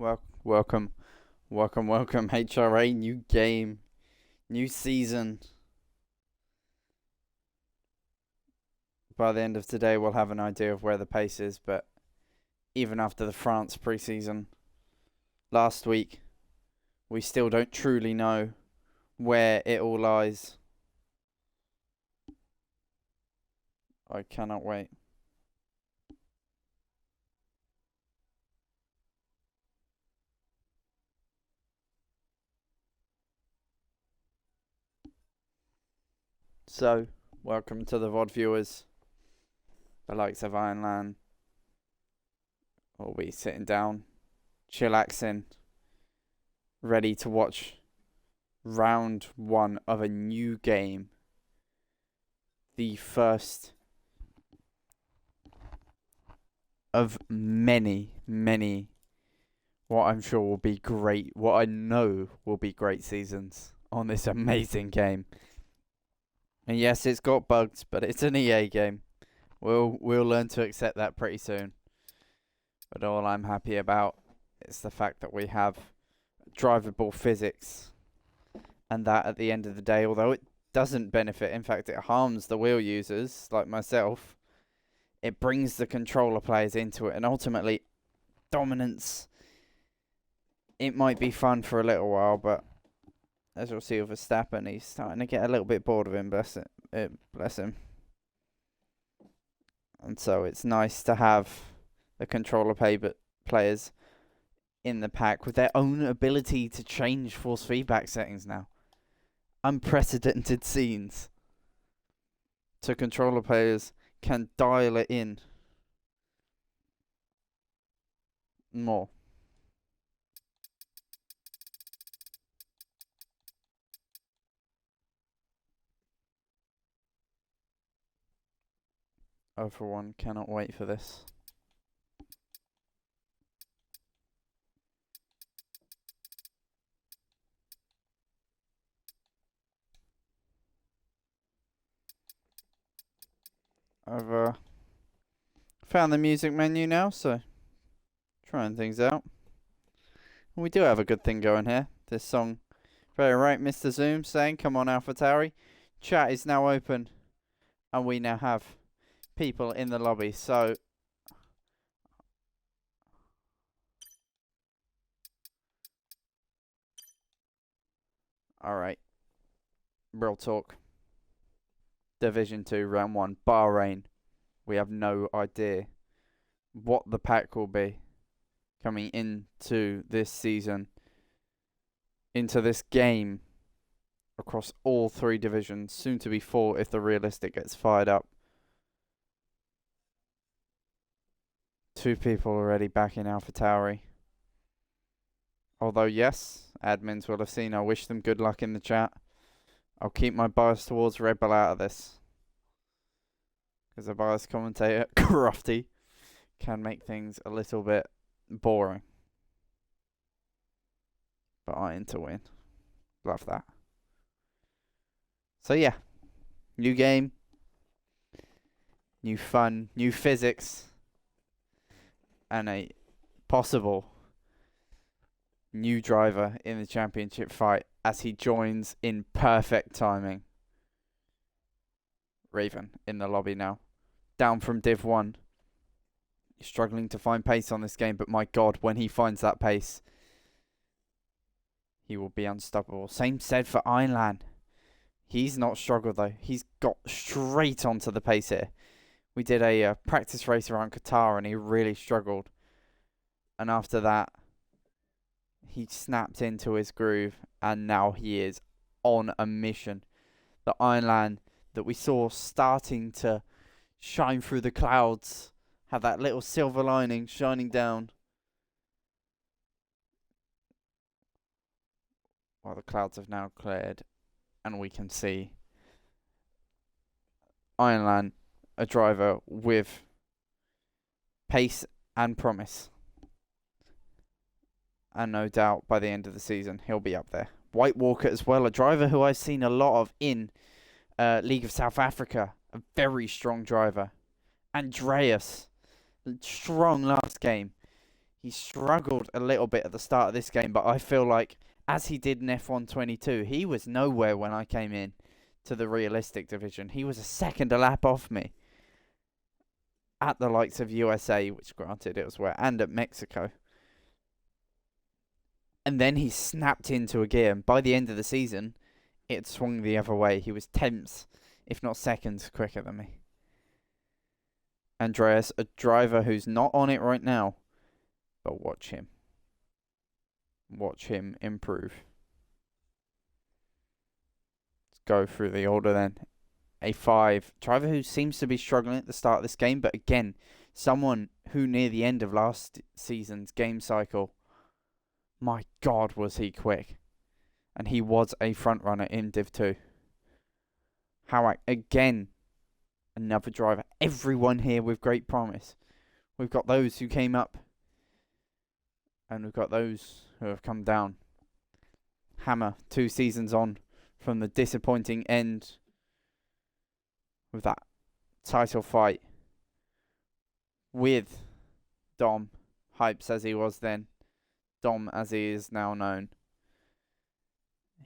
Welcome, welcome. HRA, new game, new season. By the end of today, we'll have an idea of where the pace is, but even after the France preseason last week, we still don't truly know where it all lies. I cannot wait. So, welcome to the VOD viewers. The likes of Ironland will be sitting down, chillaxing, ready to watch round one of a new game. The first of many, what I'm sure will be great, what I know will be great seasons on this amazing game. And yes, it's got bugs, but it's an EA game. We'll learn to accept that pretty soon. But all I'm happy about is the fact that we have drivable physics. And that at the end of the day, although it doesn't benefit, in fact it harms the wheel users like myself, it brings the controller players into it. And ultimately, dominance, it might be fun for a little while, but as you'll see with Verstappen, he's starting to get a little bit bored of him, bless him. And so it's nice to have the controller players in the pack with their own ability to change force feedback settings now. Unprecedented scenes. So controller players can dial it in more. I, for one, cannot wait for this. I've found the music menu now, so trying things out. And we do have a good thing going here. This song, very right, Mr. Zoom saying, "Come on, AlphaTauri." Chat is now open, and we now have people in the lobby. So all right, real talk. Division 2, Round 1, Bahrain. We have no idea what the pack will be coming into this season, into this game, across all three divisions, soon to be 4 if the realistic gets fired up. 2 people already back in AlphaTauri. Although, yes, admins will have seen I wish them good luck in the chat. I'll keep my bias towards Red Bull out of this, because a biased commentator, Crofty, can make things a little bit boring. But I aim to win. Love that. So yeah, new game, new fun, new physics, and a possible new driver in the championship fight as he joins in perfect timing. Raven in the lobby now, down from Div 1. He's struggling to find pace on this game, but my god, when he finds that pace, he will be unstoppable. Same said for Ironland. He's not struggled though. He's got straight onto the pace here. We did a practice race around Qatar and he really struggled. And after that, he snapped into his groove and now he is on a mission. The Ironland that we saw starting to shine through the clouds, have that little silver lining shining down, while the clouds have now cleared and we can see Ironland, a driver with pace and promise. And no doubt by the end of the season, he'll be up there. White Walker as well, a driver who I've seen a lot of in League of South Africa. A very strong driver. Andreas, strong last game. He struggled a little bit at the start of this game, but I feel like, as he did in F1 22, he was nowhere when I came in to the realistic division. He was a second a lap off me at the likes of USA, which granted it was where, and at Mexico. And then he snapped into a gear, and by the end of the season, it swung the other way. He was tenths, if not seconds, quicker than me. Andreas, a driver who's not on it right now, but watch him. Watch him improve. Let's go through the order then. A5, driver who seems to be struggling at the start of this game, but again, someone who near the end of last season's game cycle, my God, was he quick. And he was a front runner in Div 2. Again, another driver. Everyone here with great promise. We've got those who came up, and we've got those who have come down. Hammer, 2 seasons on from the disappointing end with that title fight with Dom, Hypes as he was then, Dom as he is now known.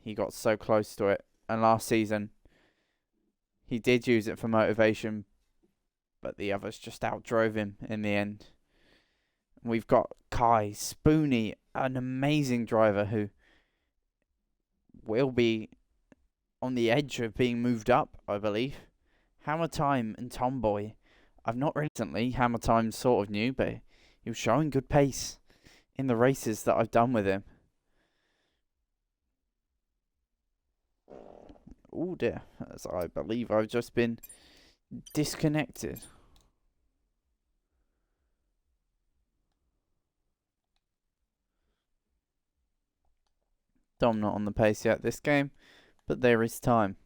He got so close to it, and last season he did use it for motivation, but the others just outdrove him in the end. We've got Kai Spoonie, an amazing driver who will be on the edge of being moved up, I believe. Hammer Time and Tomboy. I've not recently. Hammer Time's sort of new, but he was showing good pace in the races that I've done with him. Oh dear, as I believe I've just been disconnected. Dom not on the pace yet this game, but there is time.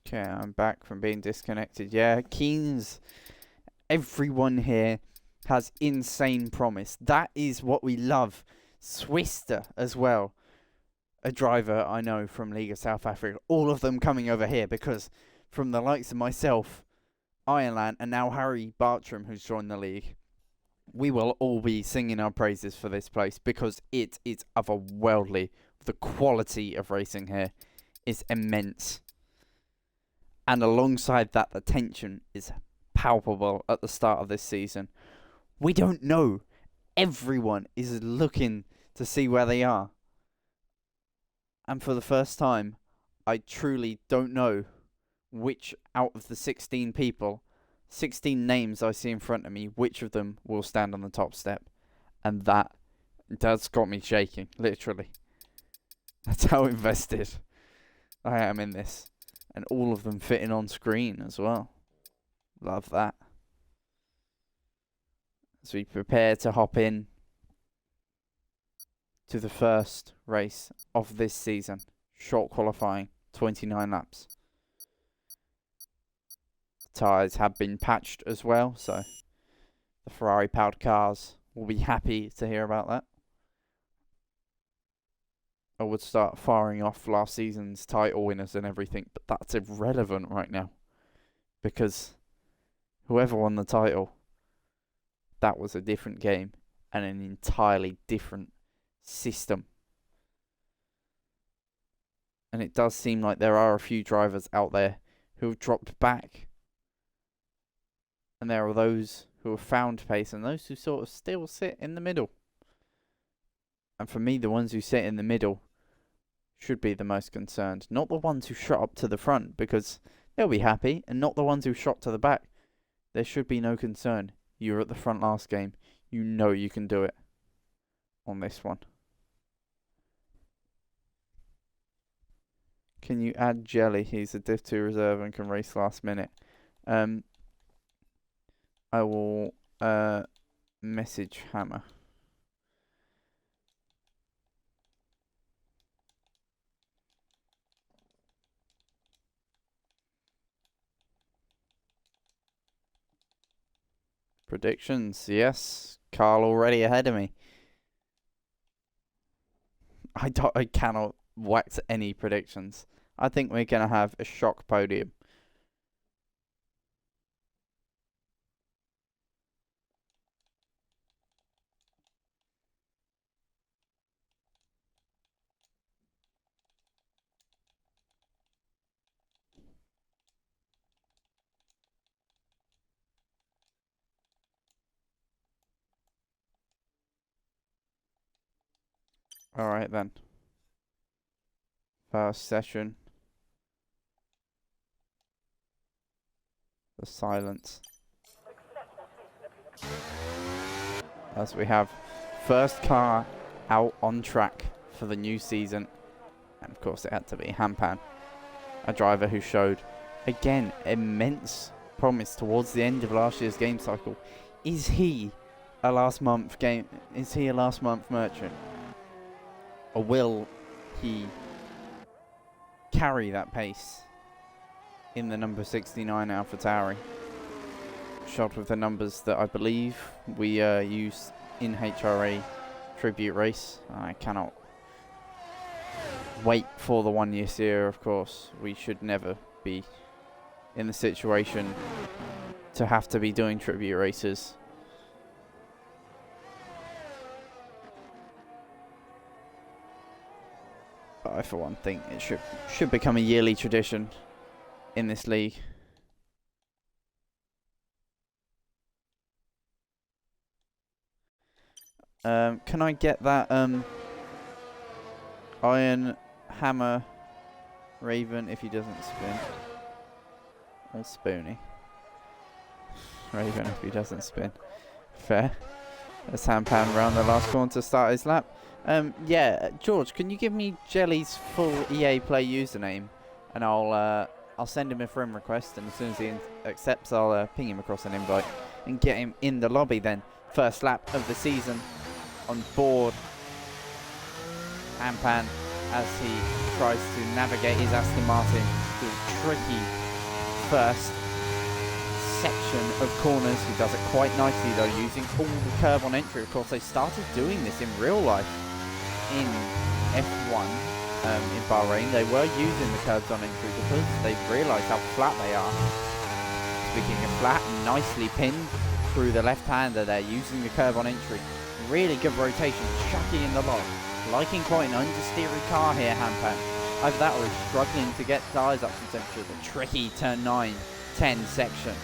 Okay, I'm back from being disconnected. Yeah, Keynes, everyone here has insane promise. That is what we love. Swister as well, a driver I know from League of South Africa. All of them coming over here because from the likes of myself, Ironland, and now Harry Bartram, who's joined the league, we will all be singing our praises for this place because it is otherworldly. The quality of racing here is immense. And alongside that, the tension is palpable at the start of this season. We don't know. Everyone is looking to see where they are. And for the first time, I truly don't know which out of the 16 people, 16 names I see in front of me, which of them will stand on the top step. And that's got me shaking, literally. That's how invested I am in this. And all of them fitting on screen as well. Love that. As we prepare to hop in to the first race of this season. Short qualifying, 29 laps. The tyres have been patched as well, so the Ferrari powered cars will be happy to hear about that. I would start firing off last season's title winners and everything, but that's irrelevant right now. Because whoever won the title, that was a different game and an entirely different system. And it does seem like there are a few drivers out there who have dropped back. And there are those who have found pace and those who sort of still sit in the middle. And for me, the ones who sit in the middle should be the most concerned. Not the ones who shot up to the front, because they'll be happy, and not the ones who shot to the back. There should be no concern. You were at the front last game. You know you can do it on this one. Can you add Jelly? He's a Div 2 reserve and can race last minute. I will message Hammer. Predictions, yes. Carl already ahead of me. I cannot wax any predictions. I think we're going to have a shock podium. Alright then. First session. The silence. As we have first car out on track for the new season. And of course it had to be Hampan, a driver who showed, again, immense promise towards the end of last year's game cycle. Is he a last month merchant? Or will he carry that pace in the number 69 AlphaTauri? Shot with the numbers that I believe we use in HRA tribute race. I cannot wait for the 1 year year, of course. We should never be in the situation to have to be doing tribute races. But I, for one, think it should become a yearly tradition in this league. Can I get that Iron Hammer Raven if he doesn't spin? Or Spoony. Raven if he doesn't spin. Fair. As Hampan round the last corner to start his lap. Yeah, George, can you give me Jelly's full EA Play username, and I'll send him a friend request, and as soon as he accepts, I'll ping him across an invite and get him in the lobby. Then first lap of the season on board Hampan as he tries to navigate his Aston Martin through a tricky first section of corners. He does it quite nicely though, using all the curb on entry. Of course, they started doing this in real life in F1 in Bahrain. They were using the curbs on entry because they've realised how flat they are. Speaking of flat, nicely pinned through the left-hander there, using the curb on entry. Really good rotation, chucking in the lock. Liking quite an understeery car here, Hampan. Either that or he's struggling to get tyres up to temperature. The tricky turn 9, 10 section.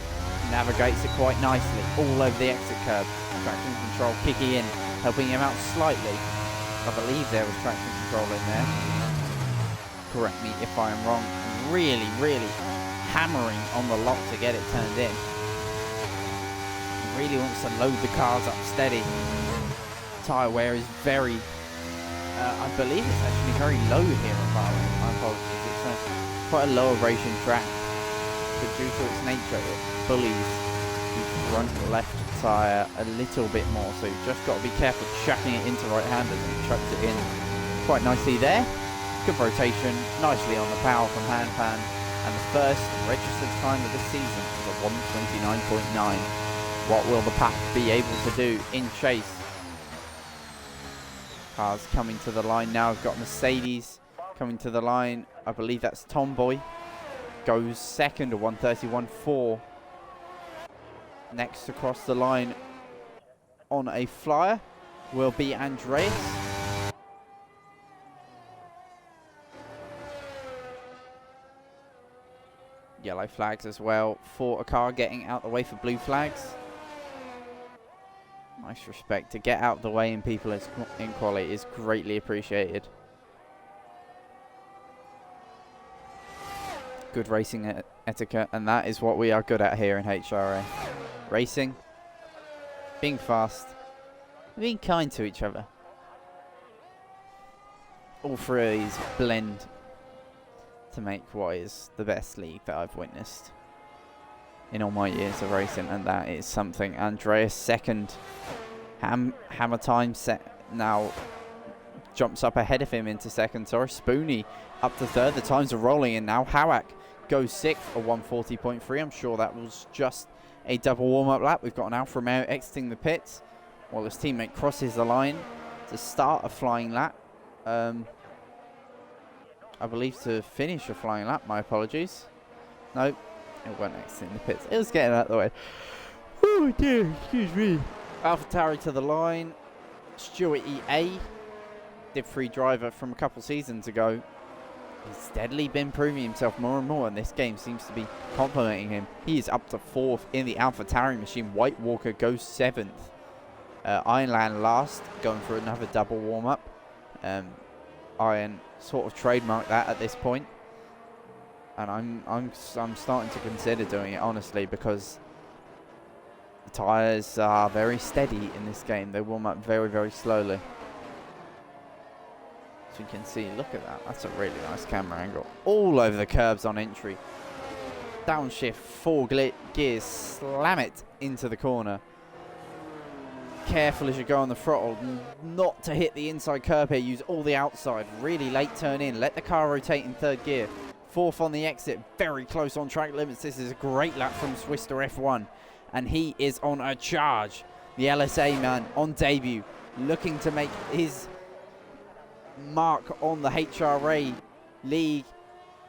Navigates it quite nicely, all over the exit curb. Traction control kicking in, helping him out slightly. I believe there was traction control in there. Correct me if I am wrong. Really, really hammering on the lock to get it turned in. He really wants to load the cars up steady. Tyre wear is very, I believe it's actually very low here at Bahrain. My apologies. It's quite a low abrasion track, but due to its nature, it bullies the front left tyre a little bit more. So you've just got to be careful chucking it into right-handers, and he chucks it in quite nicely there. Good rotation, nicely on the power from Hampan, and the first registered time of the season is a 1:29.9. What will the pack be able to do in chase? Cars coming to the line now. We've got Mercedes coming to the line. I believe that's Tomboy. Goes second at 1:31.4. Next across the line on a flyer will be Andreas. Yellow flags as well for a car getting out the way for blue flags. Nice respect to get out the way in people in quality is greatly appreciated. Good racing etiquette, and that is what we are good at here in HRA. Racing, being fast, being kind to each other. All three of these blend to make what is the best league that I've witnessed in all my years of racing, and that is something. Andreas second. Hammer time set now jumps up ahead of him into second. Sorry, Spoony up to third. The times are rolling, and now Hawak goes sixth for 1:40.3. I'm sure that was just a double warm-up lap. We've got an Alfa Romeo exiting the pits while his teammate crosses the line to start a flying lap. I believe to finish a flying lap. My apologies. Nope, it went next in the pits. It was getting out of the way. Oh dear, excuse me. AlphaTauri to the line. Stuart EA, Div 3 driver from a couple seasons ago. He's steadily been proving himself more and more, and this game seems to be complimenting him. He is up to 4th in the AlphaTauri machine. White Walker goes 7th. Ironland last, going for another double warm-up. Iron sort of trademarked that at this point, and I'm starting to consider doing it honestly, because the tyres are very steady in this game. They warm up very, very slowly. So you can see, look at that. That's a really nice camera angle. All over the curbs on entry. Downshift, 4 gears, slam it into the corner. Careful as you go on the throttle, not to hit the inside curb here. Use all the outside. Really late turn in. Let the car rotate in 3rd gear. 4th on the exit. Very close on track limits. This is a great lap from Swister F1. And he is on a charge. The LSA man on debut, looking to make his mark on the HRA league.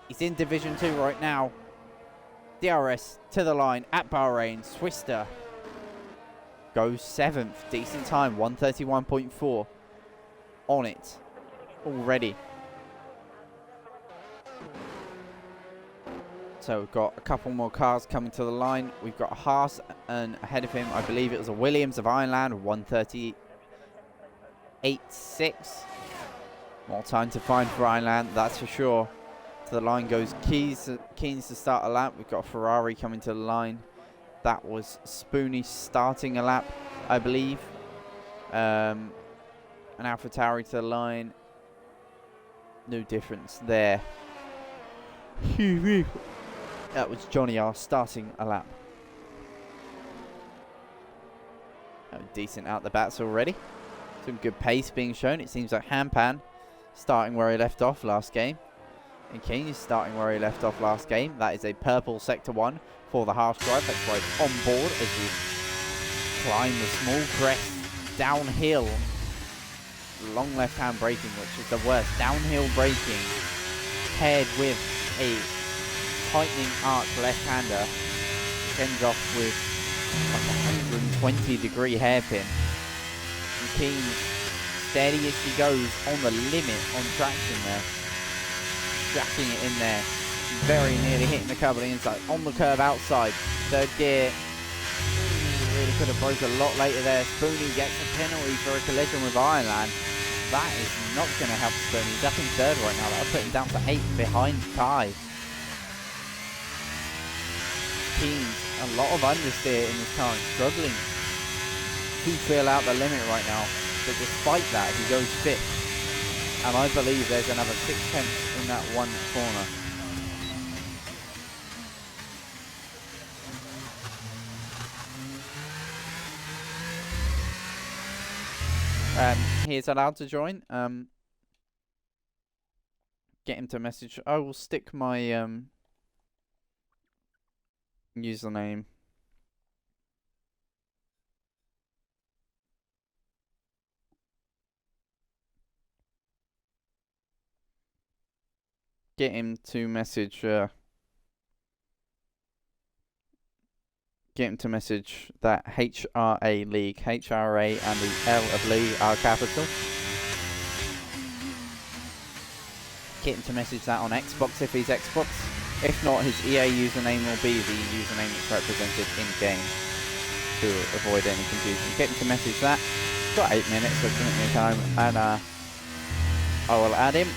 He's in Division 2 right now. DRS to the line at Bahrain. Swister goes 7th. Decent time, 1:31.4 on it already. So we've got a couple more cars coming to the line. We've got a Haas, and ahead of him, I believe it was a Williams of Ironland, 1:38.6. More time to find for Ironland, that's for sure. To the line goes Keynes to start a lap. We've got a Ferrari coming to the line. That was Spoony starting a lap, I believe. An AlphaTauri to the line. No difference there. That was Johnny R starting a lap. Decent out the bats already. Some good pace being shown. It seems like Hampan starting where he left off last game. And King is starting where he left off last game. That is a purple Sector 1 for the half drive. That's right on board as we climb the small crest downhill. Long left-hand braking, which is the worst. Downhill braking paired with a tightening arc left-hander ends off with like a 120-degree hairpin. And King, steady as she goes on the limit on traction there. Jacking it in there. Very nearly hitting the curb on the inside. On the curb outside. 3rd gear. Really could have broke a lot later there. Spoony gets a penalty for a collision with Ironland. That is not going to help Spoony. He's up in 3rd right now. That'll put him down to 8th behind Ty. Keens, a lot of understeer in this car, struggling to feel out the limit right now. But despite that, he goes 5th. And I believe there's another 6/10 in that one corner. He is allowed to join. Get him to message. I will stick my username. Get him to message. Get him to message that HRA league. HRA and the L of league are capital. Get him to message that on Xbox if he's Xbox. If not, his EA username will be the username that's represented in game to avoid any confusion. Get him to message that. Got 8 minutes of commitment time, and I will add him.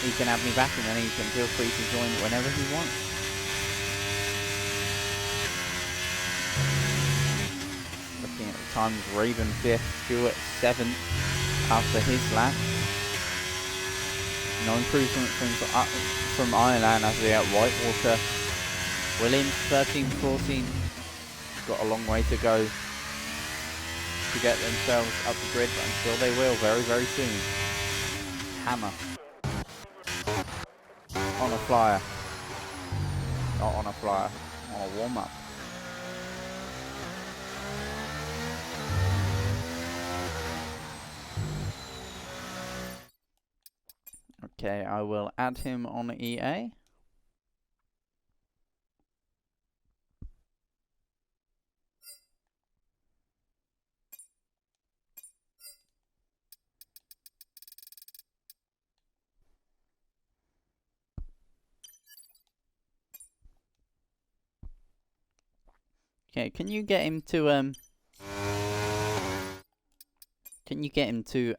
He can add me back, and then he can feel free to join whenever he wants. Looking at the times, Raven 5th, Stewart 7th after his lap. No improvement from Ironland as we at White Walker. Williams 13-14. Got a long way to go to get themselves up the grid, but I'm sure they will very, very soon. Hammer. On a flyer. Not on a flyer. On a warm-up. Okay, I will add him on EA. Okay, can you get him to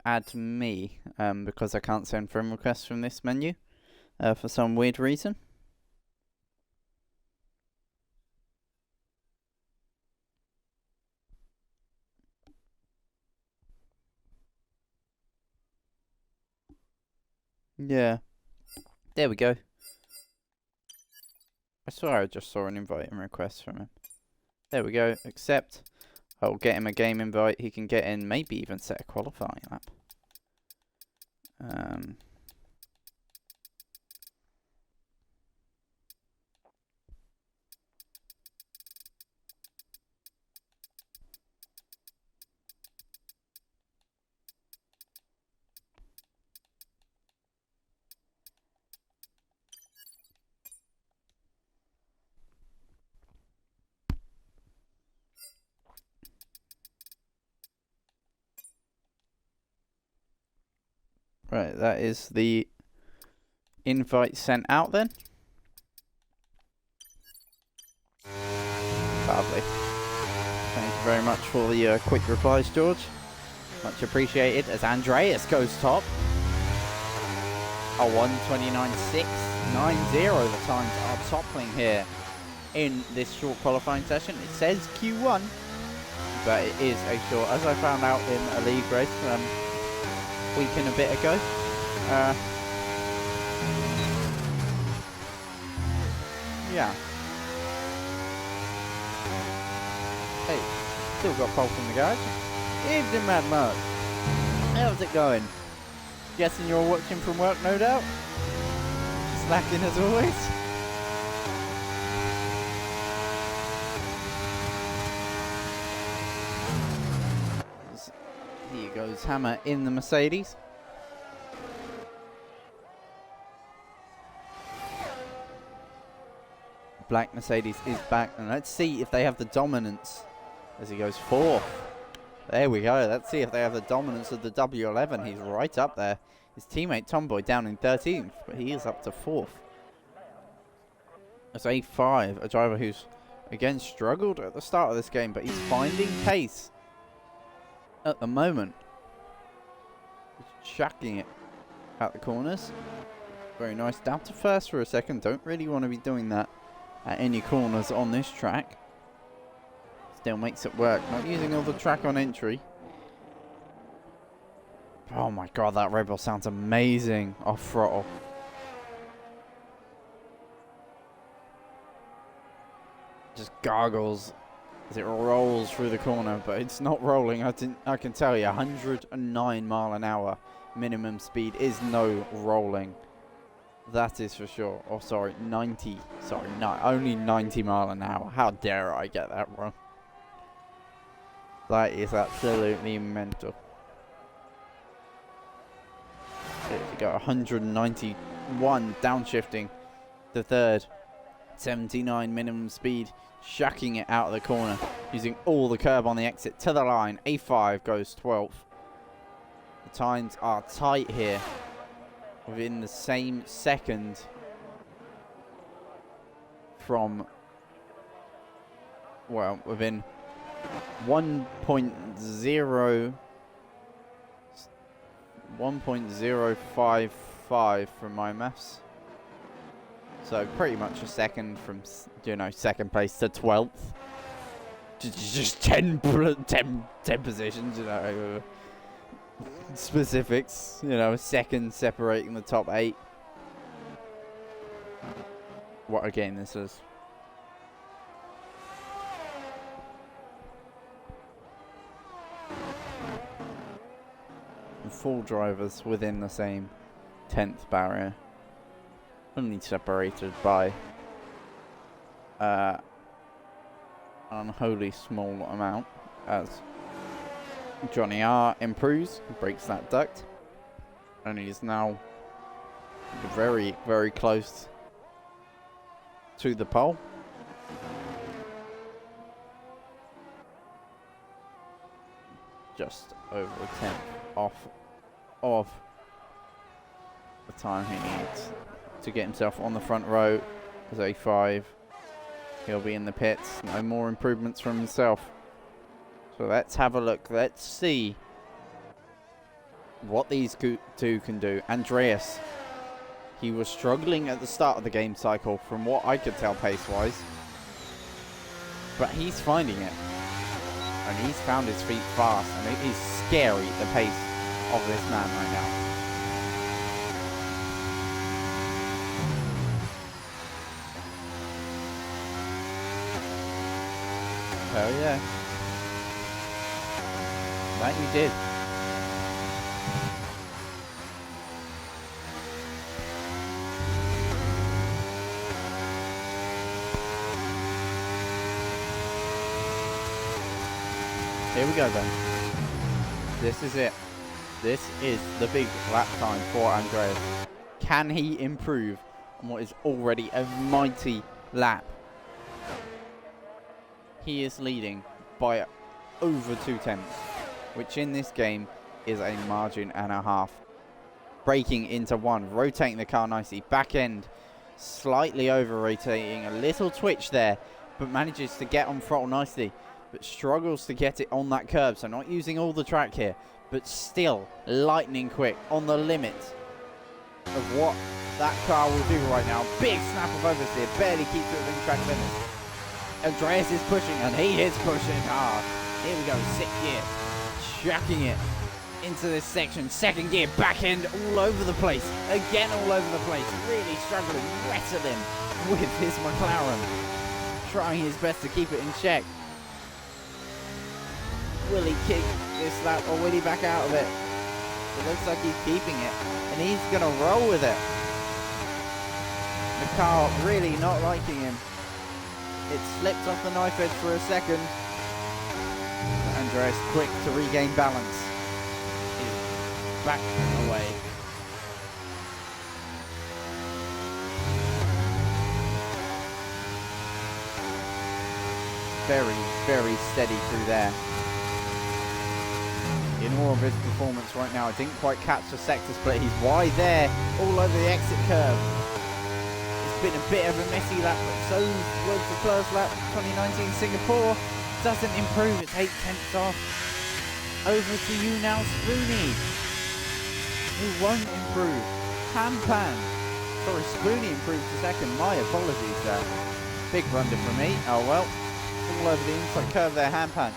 add me? Because I can't send friend requests from this menu, for some weird reason. Yeah. There we go. I swear I just saw an invite and request from him. There we go. Accept. I'll get him a game invite. He can get in, maybe even set a qualifying lap. Right, that is the invite sent out then. Lovely. Thank you very much for the quick replies, George. Much appreciated. As Andreas goes top. A 1:29.690. The times are toppling here in this short qualifying session. It says Q1, but it is a short, as I found out in a league race a week and a bit ago. Yeah. Hey, still got pole from the garage. Evening, Mad Mark. How's it going? Guessing you're watching from work, no doubt? Slacking as always. Here goes Hammer in the Mercedes. Black Mercedes is back, and let's see if they have the dominance as he goes fourth. There we go. Let's see if they have the dominance of the W11. He's right up there. His teammate Tomboy down in 13th, but he is up to fourth. That's A5, a driver who's again struggled at the start of this game, but he's finding pace at the moment. He's chucking it out the corners. Very nice. Down to first for a second. Don't really want to be doing that at any corners on this track. Still makes it work. Not using all the track on entry. Oh my god, that Red Bull sounds amazing off throttle. Just gargles as it rolls through the corner, but it's not rolling. I can tell you, 109 mile an hour minimum speed is no rolling. That is for sure. Oh, sorry, 90. Sorry, no, only 90 mile an hour. How dare I get that wrong? That is absolutely mental. There we go, 191 downshifting to third. 79 minimum speed, shucking it out of the corner, using all the curb on the exit to the line. A5 goes 12th. The times are tight here. Within the same second from, well, within 1.055 from my maths. So pretty much a second from, you know, second place to 12th. Just 10 positions, you know. Specifics, you know, a second separating the top 8. What a game this is. And 4 drivers within the same 10th barrier. Only separated by an unholy small amount as Johnny R improves, breaks that duct, and he's now Very, very close to the pole. Just over a tenth off of the time he needs to get himself on the front row as A5. He'll be in the pits. No more improvements from himself. So let's have a look. Let's see what these two can do. Andreas, he was struggling at the start of the game cycle from what I could tell pace-wise. But he's finding it. And he's found his feet fast. And it is scary, the pace of this man right now. Hell yeah. That you did. Here we go then. This is it. This is the big lap time for Andreas. Can he improve on what is already a mighty lap? He is leading by over 2 tenths, which in this game is a margin and a half. Braking into 1, rotating the car nicely. Back end slightly over rotating, a little twitch there, but manages to get on throttle nicely, but struggles to get it on that curb. So not using all the track here, but still lightning quick on the limit of what that car will do right now. Big snap of oversteer, barely keeps it within track limits. Andreas is pushing, and he is pushing hard. Here we go, 6th gear, chucking it into this section. 2nd gear, back end all over the place. Again all over the place, really struggling, wrestling with his McLaren. Trying his best to keep it in check. Will he kick this lap, or will he back out of it? It looks like he's keeping it, and he's going to roll with it. The car really not liking him. It slipped off the knife edge for a second. Andreas, quick to regain balance, is back away. Very, very steady through there. In all of his performance right now, I didn't quite catch the sector split. He's wide there, all over the exit curve. Been a bit of a messy lap, but so was the first lap 2019 Singapore. Doesn't improve, it's 8 tenths off. Over to you now, Spoony, who won't improve. Hampan, sorry, Spoony improves to 2nd, my apologies there. Big blunder for me, oh well. All over the inside curve there, Hampan.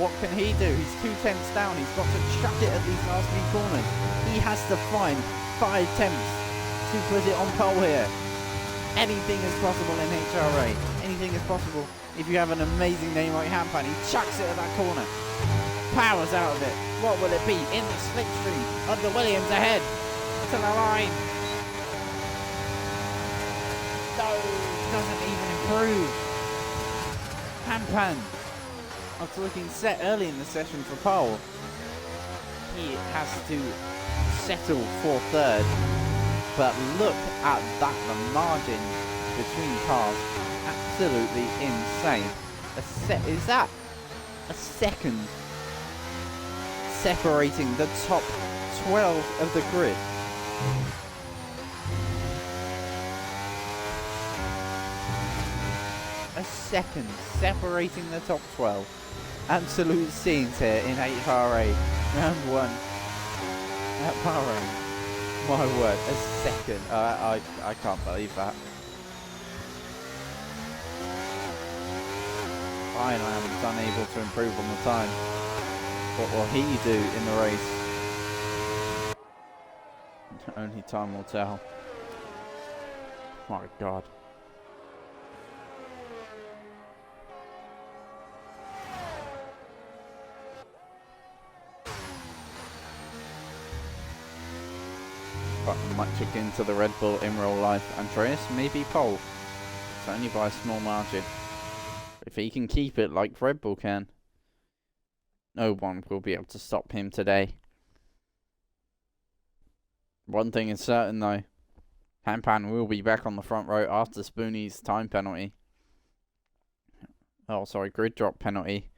What can he do? He's 2 tenths down, he's got to chuck it at these last few corners. He has to find 5 tenths to put it on pole here. Anything is possible in HRA. Anything is possible if you have an amazing name like Hampan. He chucks it at that corner. Powers out of it. What will it be? In the slipstream. Under Williams ahead. To the line. No, doesn't even improve. Hampan, after looking set early in the session for pole, he has to settle for 3rd. But look at that, the margin between cars, absolutely insane. Is that a second separating the top 12 of the grid? A second separating the top 12. Absolute scenes here in HRA, round 1 at Bahrain. My word, a second. I can't believe that. Fine, I am unable to improve on the time. What will he do in the race? Only time will tell. My God. But much akin to the Red Bull in real life, Andreas may be pole. It's only by a small margin. If he can keep it like Red Bull can, no one will be able to stop him today. One thing is certain though, Hampan will be back on the front row after Spoonie's time penalty. Oh, sorry, grid drop penalty.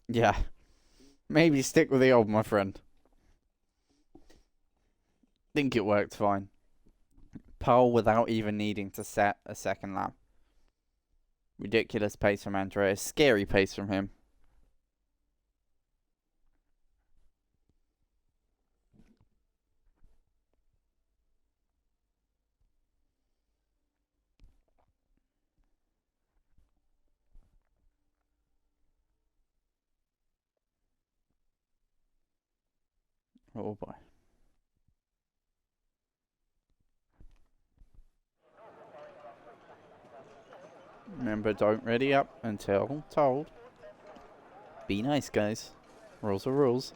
Yeah. Maybe stick with the old, my friend. Think it worked fine. Pole without even needing to set a second lap. Ridiculous pace from Andreas. Scary pace from him. Oh boy. Remember, don't ready up until told. Be nice, guys. Rules are rules.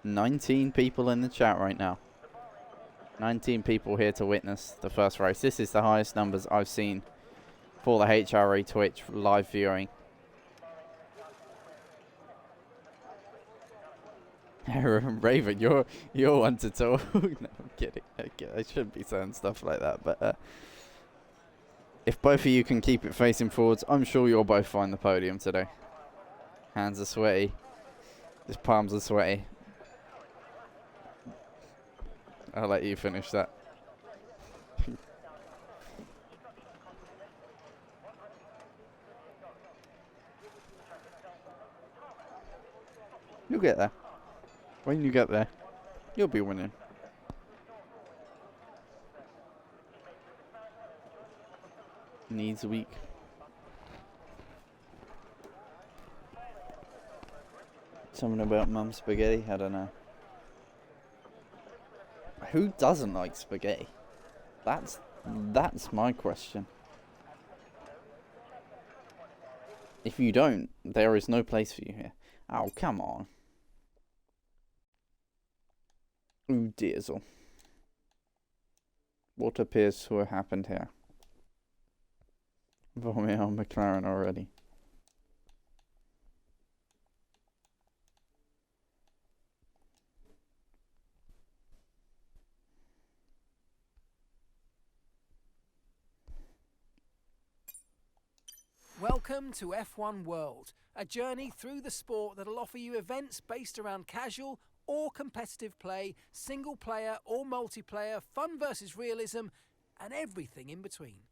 19 people in the chat right now. 19 people here to witness the first race. This is the highest numbers I've seen for the HRA Twitch live viewing. Raven, you're one to talk. No, I'm kidding. I shouldn't be saying stuff like that, but if both of you can keep it facing forwards, I'm sure you'll both find the podium today. Hands are sweaty. His palms are sweaty. I'll let you finish that. You'll get there. When you get there, you'll be winning. Needs a week. Something about mum spaghetti? I don't know. Who doesn't like spaghetti? That's my question. If you don't, there is no place for you here. Oh, come on. Ooh, diesel. What appears to have happened here? Vomit on McLaren already. Welcome to F1 World, a journey through the sport that'll offer you events based around casual or competitive play, single player or multiplayer, fun versus realism, and everything in between.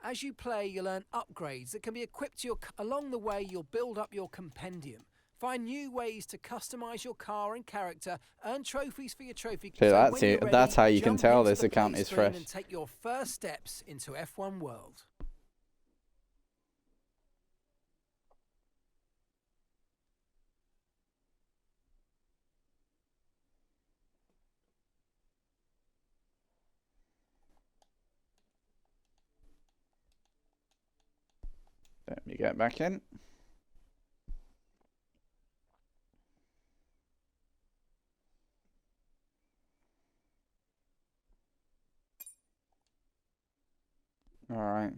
As you play, you'll earn upgrades that can be equipped to your car. Along the way, you'll build up your compendium, find new ways to customize your car and character, earn trophies for your trophy. So when that's you're it. ready, That's how you can jump tell into this the account play is screen fresh. and take your first steps into F1 World. Let me get back in. All right.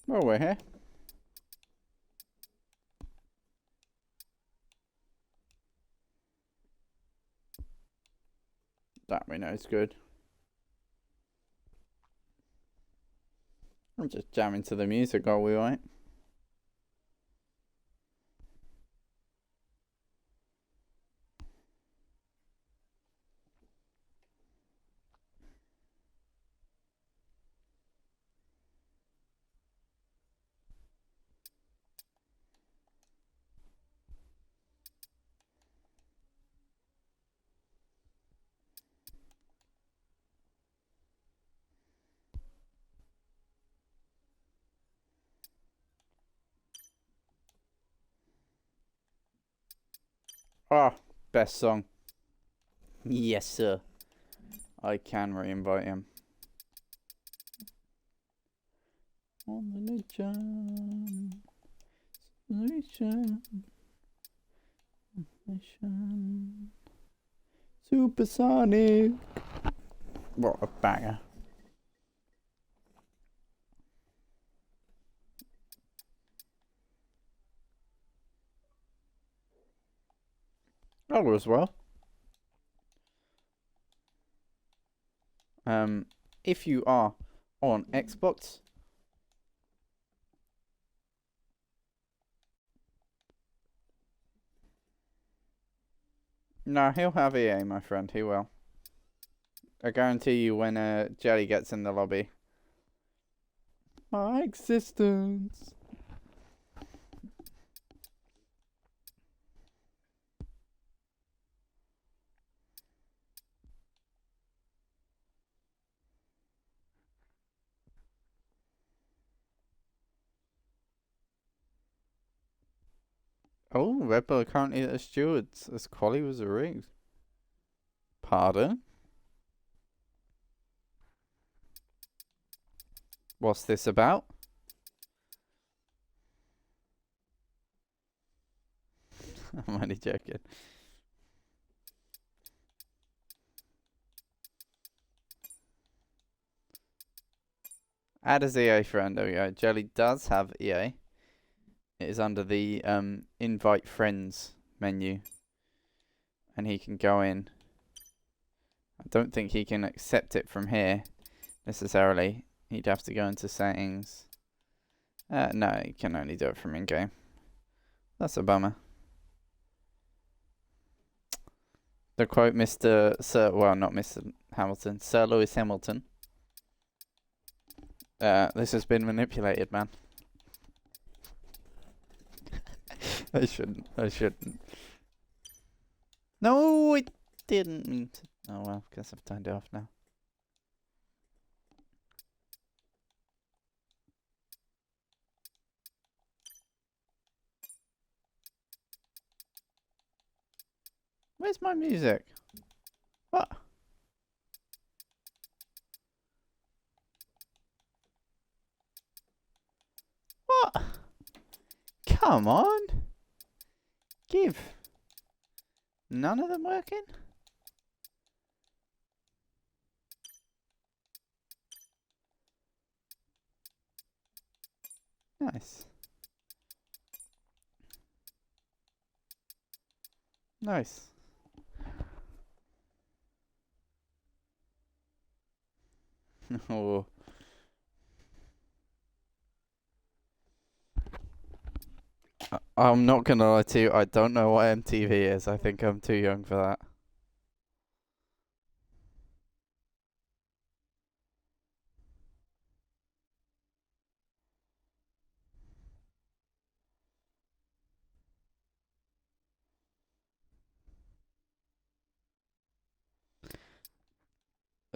Well, we're here. That we know is good. I'm just jamming to the music, are we right? Ah, best song. Yes, sir. I can re-invite him. On the legend. Supersonic. What a banger. All as well. If you are on Xbox, no, he'll have EA, my friend. He will. I guarantee you when Jelly gets in the lobby. My existence. Oh, Red Bull are currently the stewards as quali was rigged. Pardon? What's this about? I'm only joking. Add as EA friend. There we go. Jelly does have EA. It is under the invite friends menu. And he can go in. I don't think he can accept it from here necessarily. He'd have to go into settings. No, he can only do it from in-game. That's a bummer. The quote Mr. Sir, well, not Mr. Hamilton, Sir Lewis Hamilton. This has been manipulated, man. I shouldn't. No, I didn't mean to. Oh well, guess I've turned it off now. Where's my music? What? What? Come on. Give. None of them working? Nice. Nice. Oh. I'm not gonna lie to you, I don't know what MTV is. I think I'm too young for that.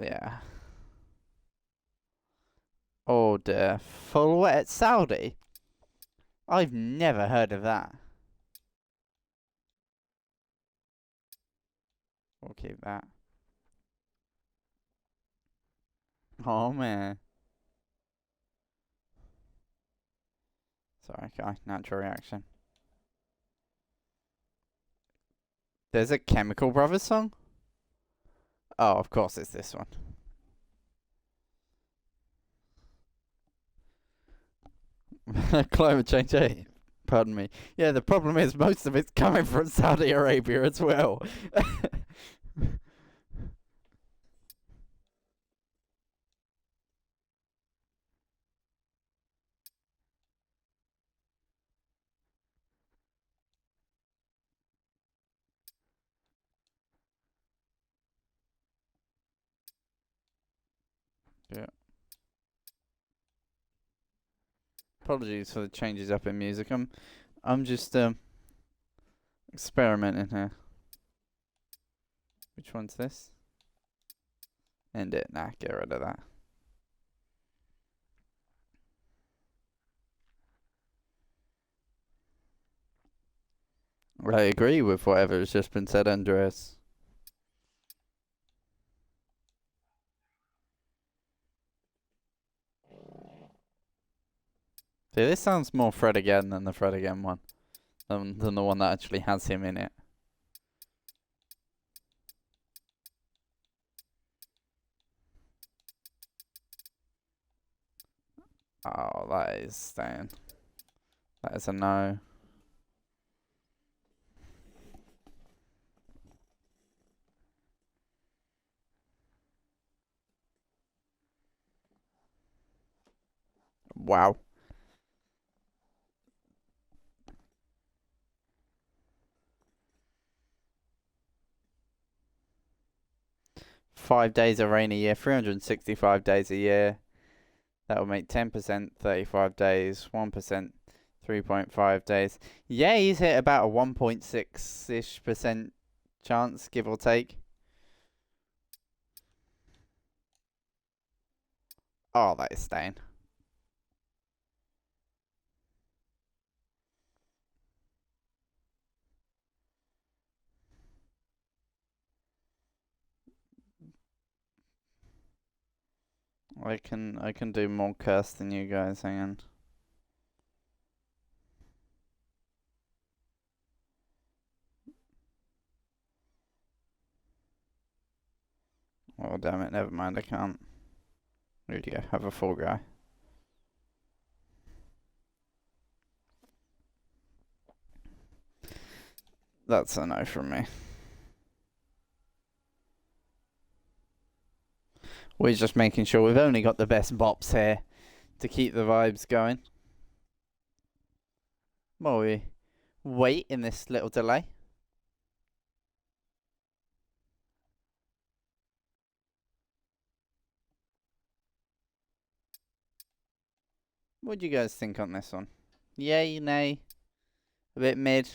Yeah. Oh dear. Full wet Saudi? I've never heard of that. We'll keep that. Oh man. Sorry, guy. Natural reaction. There's a Chemical Brothers song? Oh, of course it's this one. Climate change, eh? Pardon me. Yeah, the problem is most of it's coming from Saudi Arabia as well. Yeah. Apologies for the changes up in music. I'm just experimenting here. Which one's this? End it. Nah, get rid of that. I agree with whatever has just been said, Andreas. See, this sounds more Fred Again than the Fred Again one. Than the one that actually has him in it. Oh, that is staying. That is a no. Wow. $5 of rain a year, 365 days a year. That will make 10%, 35 days, 1%, 3.5 days. Yeah, he's hit about a 1.6-ish% chance, give or take. Oh, that is staying. I can do more curse than you guys, hang on. Oh damn it, never mind, I can't. There you go, have a full guy. That's a no from me. We're just making sure we've only got the best bops here to keep the vibes going. While we wait in this little delay. What do you guys think on this one? Yay, nay? A bit mid?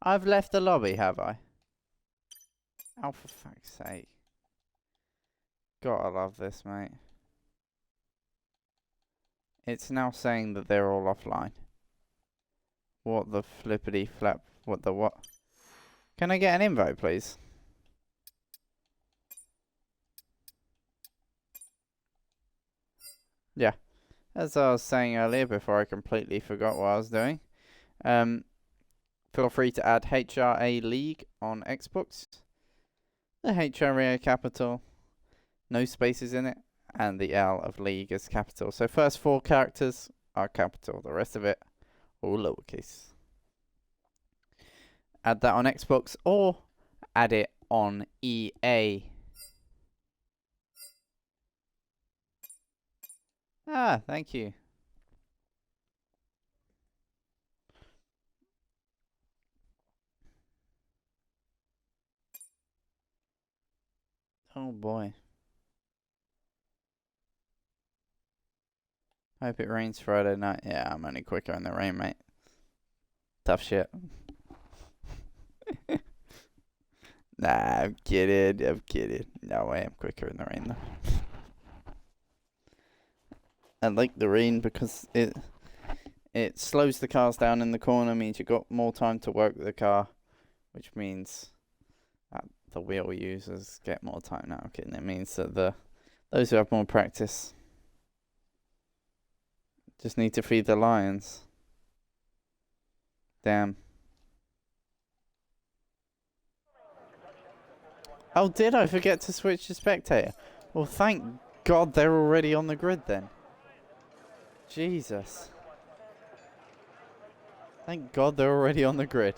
I've left the lobby, have I? Oh, for fuck's sake. Gotta love this, mate. It's now saying that they're all offline. What the flippity flap? What the what? Can I get an invite, please? Yeah. As I was saying earlier before I completely forgot what I was doing. Feel free to add HRA League on Xbox. The HRA capital. No spaces in it. And the L of League is capital. So first 4 characters are capital. The rest of it, all lowercase. Add that on Xbox or add it on EA. Ah, thank you. Oh boy. Hope it rains Friday night. Yeah, I'm only quicker in the rain, mate. Tough shit. Nah, I'm kidding. I'm kidding. No way, I'm quicker in the rain though. I like the rain because it slows the cars down in the corner, means you've got more time to work the car, which means that the wheel users get more time. No, I'm kidding. It means that those who have more practice just need to feed the lions. Damn. Oh, did I forget to switch to spectator? Well, thank God they're already on the grid then. Jesus. Thank God they're already on the grid.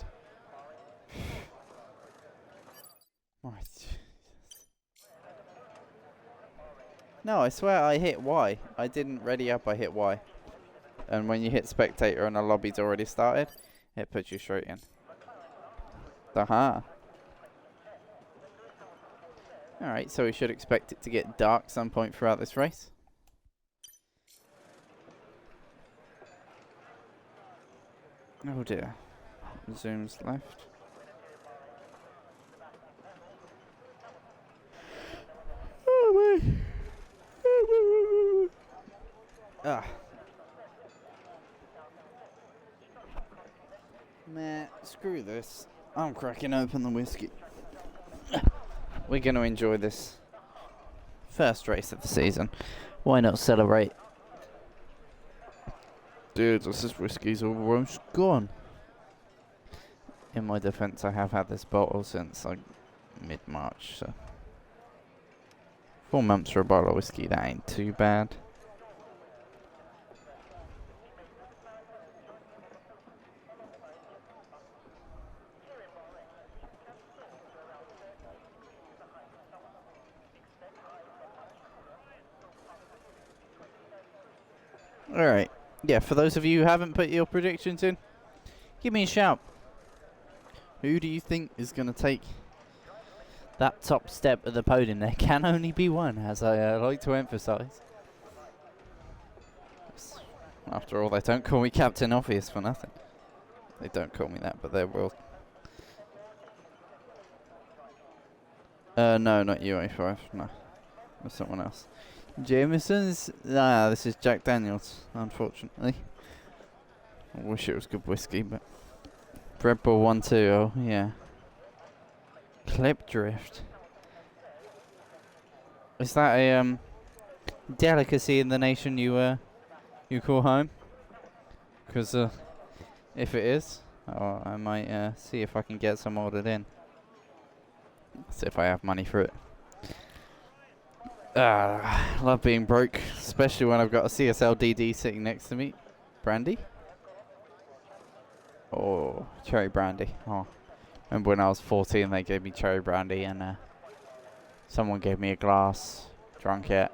My Jesus. No, I swear I hit Y. I didn't ready up, I hit Y. And when you hit spectator and the lobby's already started, it puts you straight in. Aha. Alright, so we should expect it to get dark some point throughout this race. Oh dear. Zoom's left. Oh my. Ah. Man, screw this. I'm cracking open the whiskey. We're going to enjoy this first race of the season. Why not celebrate? Dude, this whiskey's almost gone. In my defense, I have had this bottle since like mid-March, so 4 months for a bottle of whiskey, that ain't too bad. Alright. Yeah, for those of you who haven't put your predictions in, give me a shout. Who do you think is going to take that top step of the podium? There can only be one, as I like to emphasise. After all, they don't call me Captain Obvious for nothing. They don't call me that, but they will. No, not UA5. No. That's someone else. Jameson's? Nah, this is Jack Daniels, unfortunately. I wish it was good whiskey, but... Red Bull 1-2, oh, yeah. Clip drift. Is that a, delicacy in the nation you call home? Because, if it is, I might, see if I can get some ordered in. See if I have money for it. Love being broke, especially when I've got a CSL DD sitting next to me. Brandy? Oh, cherry brandy. Oh, remember when I was 14, they gave me cherry brandy, and someone gave me a glass, drank it,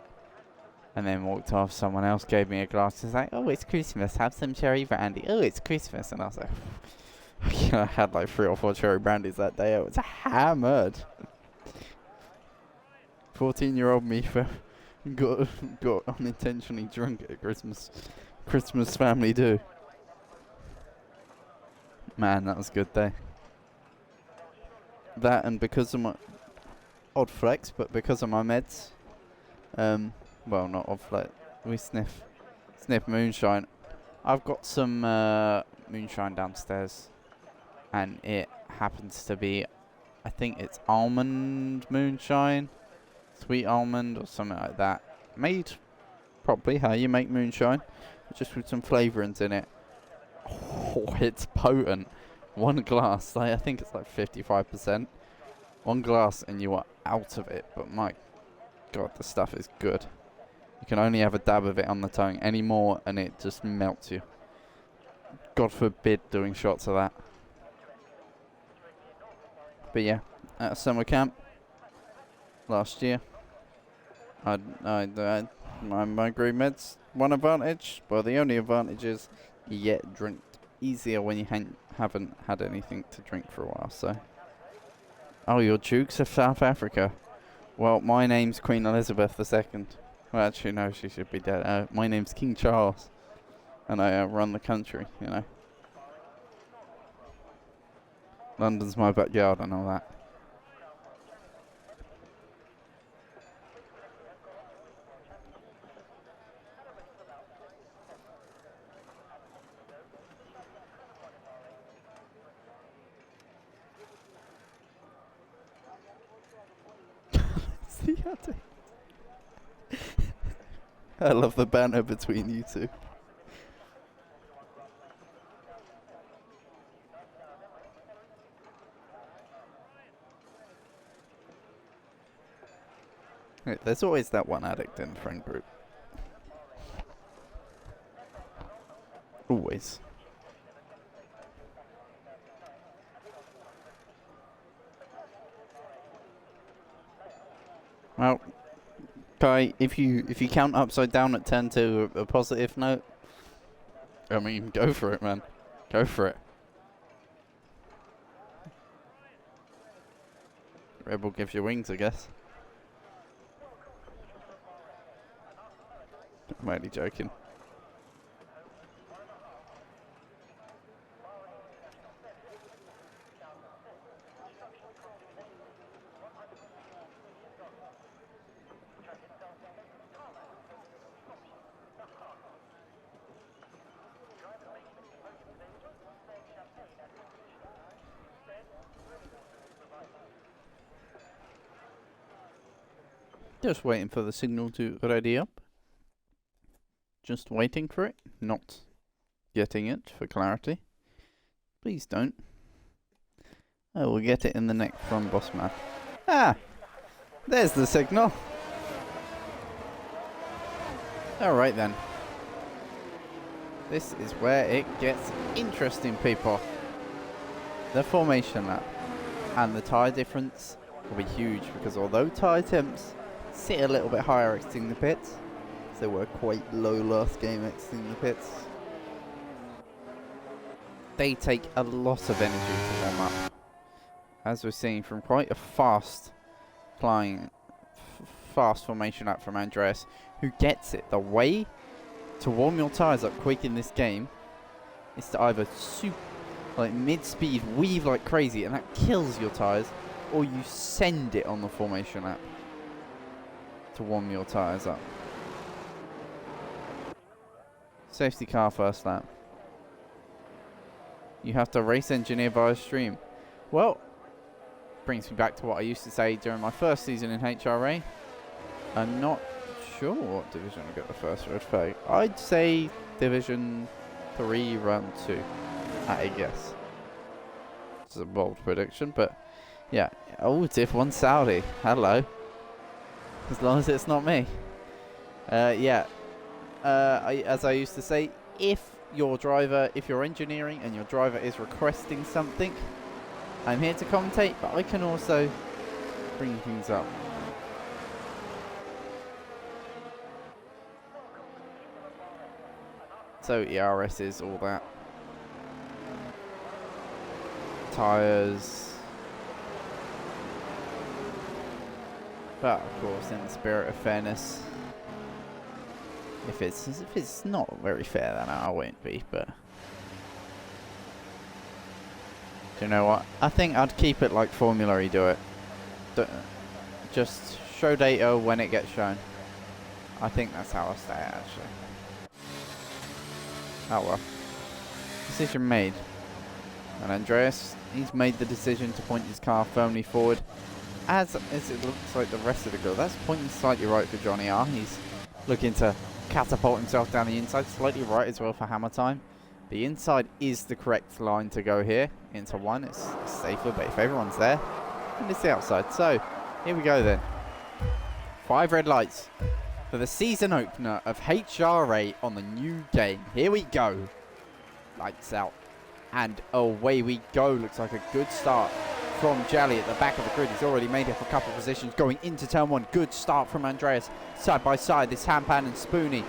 and then walked off. Someone else gave me a glass. It's like, oh, it's Christmas. Have some cherry brandy. Oh, it's Christmas, and I was like, I had like 3 or 4 cherry brandies that day. I was hammered. 14-year-old me got unintentionally drunk at Christmas. Christmas family do. Man, that was a good day. That, and because of my odd flex, but because of my meds, well, not odd flex. We sniff moonshine. I've got some moonshine downstairs, and it happens to be, I think it's almond moonshine. Sweet almond or something like that. Made probably how you make moonshine, just with some flavourings in it. Oh, it's potent. One glass, I think it's like 55%. One glass and you are out of it. But my God, the stuff is good. You can only have a dab of it on the tongue. Any more and it just melts you. God forbid doing shots of that. But yeah, at summer camp last year, my green meds, one advantage, well the only advantage is you get drink easier when you haven't had anything to drink for a while, so. Oh, your Dukes of South Africa. Well, my name's Queen Elizabeth II. Well, actually no, she should be dead. My name's King Charles, and I run the country, you know. London's my backyard and all that. I love the banter between you two. Right, there's always that one addict in the friend group. Always. Well, Kai, if you count upside down at 10 to a positive note, I mean, go for it, man. Go for it. Rebel gives you wings, I guess. I'm only joking. Just waiting for the signal to ready up. Just waiting for it, not getting it for clarity. Please don't. I will get it in the neck from Bossman. Ah! There's the signal. Alright then. This is where it gets interesting, people. The formation lap. And the tyre difference will be huge, because although tyre temps sit a little bit higher exiting the pits, They were quite low last game exiting the pits. They take a lot of energy to warm up, as we're seeing from quite a fast formation up from Andreas, who gets it. The way to warm your tyres up quick in this game is to either mid-speed weave like crazy, and that kills your tyres, or you send it on the formation lap to warm your tyres up. Safety car first lap. You have to race engineer via stream. Well, brings me back to what I used to say during my first season in HRA. I'm not sure what division I got the first red flag. I'd say Division 3, Round 2, at a guess. It's a bold prediction, but yeah. Oh, Div 1 Saudi. Hello. As long as it's not me. Yeah. As I used to say, if you're engineering and your driver is requesting something, I'm here to commentate, but I can also bring things up. So ERS is all that. Tyres. But of course, in the spirit of fairness, if it's not very fair, then I won't be. But do you know what? I think I'd keep it like Formula E do it. Just show data when it gets shown. I think that's how I stay it, actually. Oh well. Decision made. And Andreas, he's made the decision to point his car firmly forward. As it looks like the rest of the grid. That's pointing slightly right for Johnny R. He's looking to catapult himself down the inside. Slightly right as well for Hammer Time. The inside is the correct line to go here. Into one. It's safer, but if everyone's there, and it's the outside. So, here we go then. 5 red lights for the season opener of HRA on the new game. Here we go. Lights out. And away we go. Looks like a good start from Jally at the back of the grid. He's already made up a couple of positions going into turn 1. Good start from Andreas. Side by side, this Hampan and Spoonie.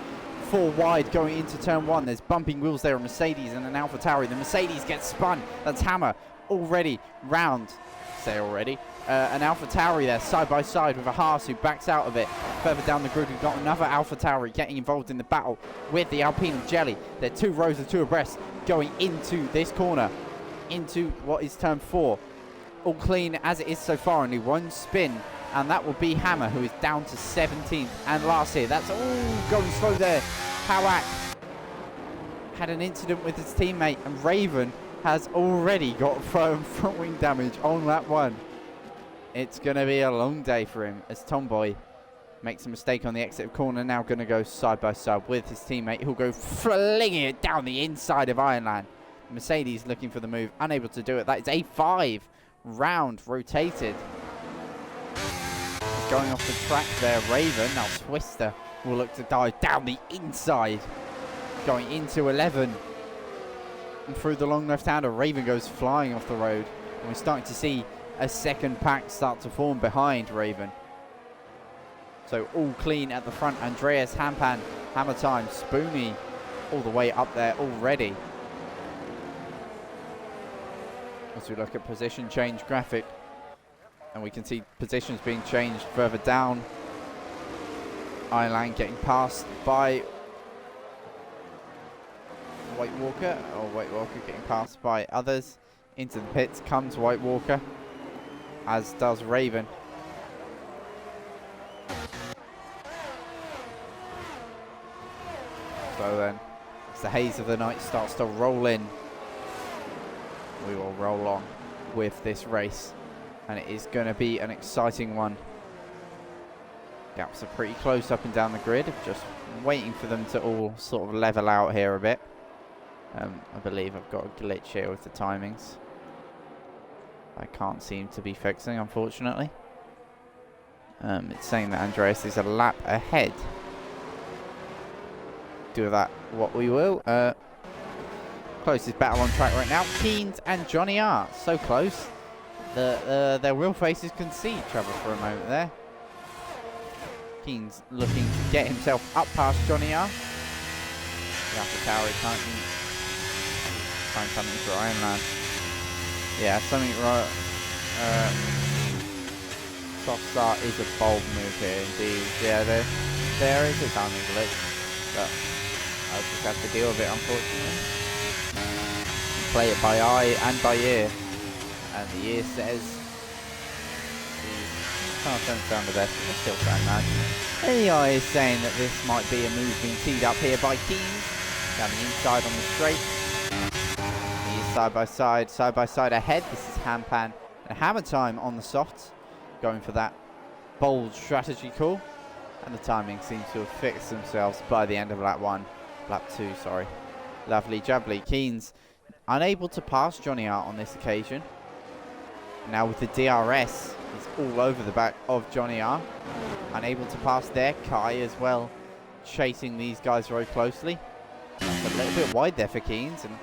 4 wide going into turn 1. There's bumping wheels there, a Mercedes and an Alpha Tauri. The Mercedes gets spun. That's Hammer already round. An Alpha Tauri there side by side with a Haas who backs out of it. Further down the grid, we've got another Alpha Tauri getting involved in the battle with the Alpine and Jelly. They're 2 rows of 2 abreast going into this corner, into what is turn 4. All clean as it is so far, only 1 spin, and that will be Hammer, who is down to 17th and last here. That's all going slow there. Hawak had an incident with his teammate, and Raven has already got front wing damage on lap 1. It's going to be a long day for him as Tomboy makes a mistake on the exit corner. Now going to go side by side with his teammate, who'll go flinging it down the inside of Ironland. Mercedes looking for the move, unable to do it. That is a 5 round rotated. He's going off the track there, Raven. Now Twister will look to dive down the inside, going into 11. And through the long left-hander, Raven goes flying off the road. And we're starting to see a second pack start to form behind Raven. So all clean at the front. Andreas, Hampan, Hammer Time, Spoonie all the way up there already. As we look at position change graphic, and we can see positions being changed further down. Ireland getting passed by White Walker, or White Walker getting passed by others. Into the pits comes White Walker, as does Raven. So then, as the haze of the night starts to roll in, we will roll on with this race, and it is going to be an exciting one. Gaps are pretty close up and down the grid, just waiting for them to all sort of level out here a bit. I believe I've got a glitch here with the timings. I can't seem to be fixing, unfortunately. It's saying that Andreas is a lap ahead. Do that what we will. Closest battle on track right now, Keens and Johnny R. So close. Their real faces can see each other for a moment there. Keane's looking to get himself up past Johnny R. The upper tower is currently trying something for Iron Man. Yeah, something right. Soft start is a bold move here indeed. Yeah, there is a timing glitch, but I'll just have to deal with it, unfortunately. Play it by eye and by ear, and the ear says don't sound the best, but it still sound mad. And the eye is saying that this might be a move being teed up here by Keane, down the inside on the straight. He is side by side ahead. This is Hampan and Hammer Time on the softs, going for that bold strategy call, and the timing seems to have fixed themselves by the end of lap 2, sorry. Lovely jubbly. Keane's unable to pass Johnny R on this occasion. Now with the DRS, he's all over the back of Johnny R. Unable to pass there. Kai as well, chasing these guys very closely. That's a little bit wide there for Keane's, and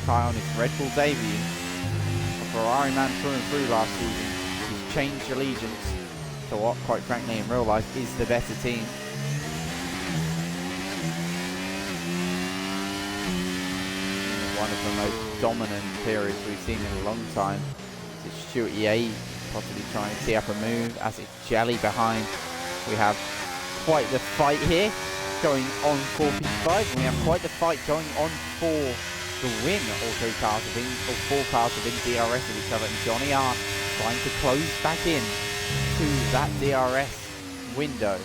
Kai on his Red Bull debut. A Ferrari man through and through last season. He's changed allegiance to what, quite frankly, in real life is the better team. One of the most dominant periods we've seen in a long time. It's Stuart EA possibly trying to tee up a move as it's Jelly behind. We have quite the fight here going on for P5, and we have quite the fight going on for the win. All three cars have been, or four cars have been DRS of each other, and Johnny R trying to close back in to that DRS window.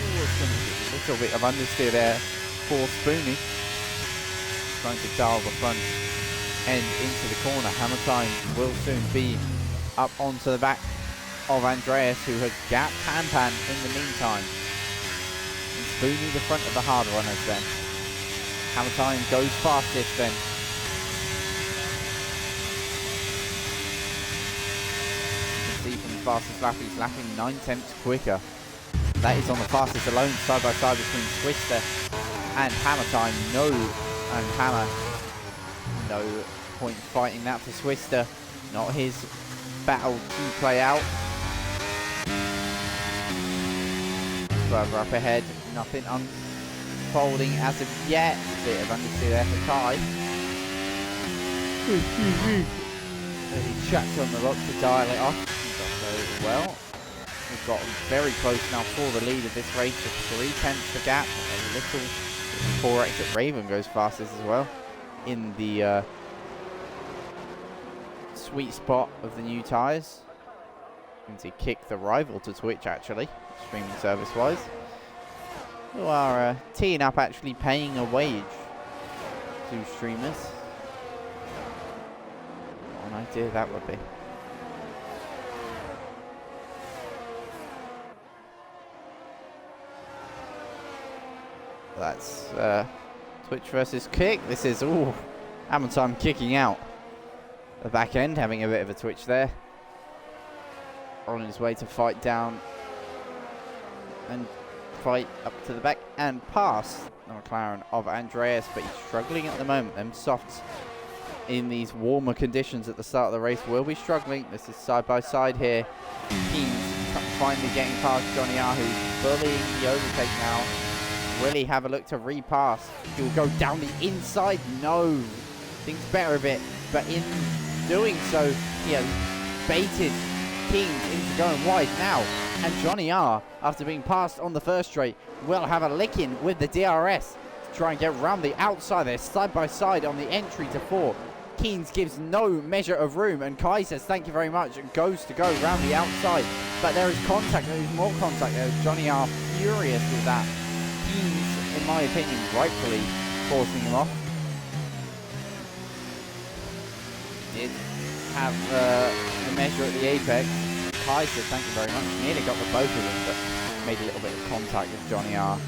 Ooh, a little bit of understeer there for Spoonie. Trying to dial the front end into the corner. Hammer Time will soon be up onto the back of Andreas, who has gapped Hampan in the meantime. And Spoonie the front of the hard runners then. Hammer Time goes fastest then. You can see from the fastest lap, he's lapping 9/10 quicker. That is on the fastest alone, side by side between Twister and Hammer Time. And Hammer, no point fighting that for Twister. Not his battle to play out. Further up ahead, nothing unfolding as of yet. Bit of understeer there for Kai. He chucked on the lock to dial it off. He does so well. We've got very close now for the lead of this race, with 3/10 the gap. A little 4 exit Raven goes fastest as well in the sweet spot of the new tyres. You can see kick the rival to Twitch actually, streaming service wise, who are teeing up, actually paying a wage to streamers. What an idea that would be. That's Twitch versus Kick. This is, Hammer Time kicking out the back end, having a bit of a twitch there. On his way to fight down and fight up to the back and past the McLaren of Andreas, but he's struggling at the moment. Them softs in these warmer conditions at the start of the race will be struggling. This is side by side here. Keane finally getting past Johnny R, who's bullying the overtake now. Will he have a look to repass? He'll go down the inside. No. Thinks better of it. But in doing so, he has baited King into going wide now. And Johnny R, after being passed on the first straight, will have a lick in with the DRS to try and get round the outside. They're side by side on the entry to 4. Keens gives no measure of room, and Kai says thank you very much and goes to go round the outside. But there is contact, there is more contact. There's Johnny R furious with that. Keens, in my opinion, rightfully forcing him off. Did have the measure at the apex. Kai said thank you very much. Nearly got the both of them, but made a little bit of contact with Johnny R.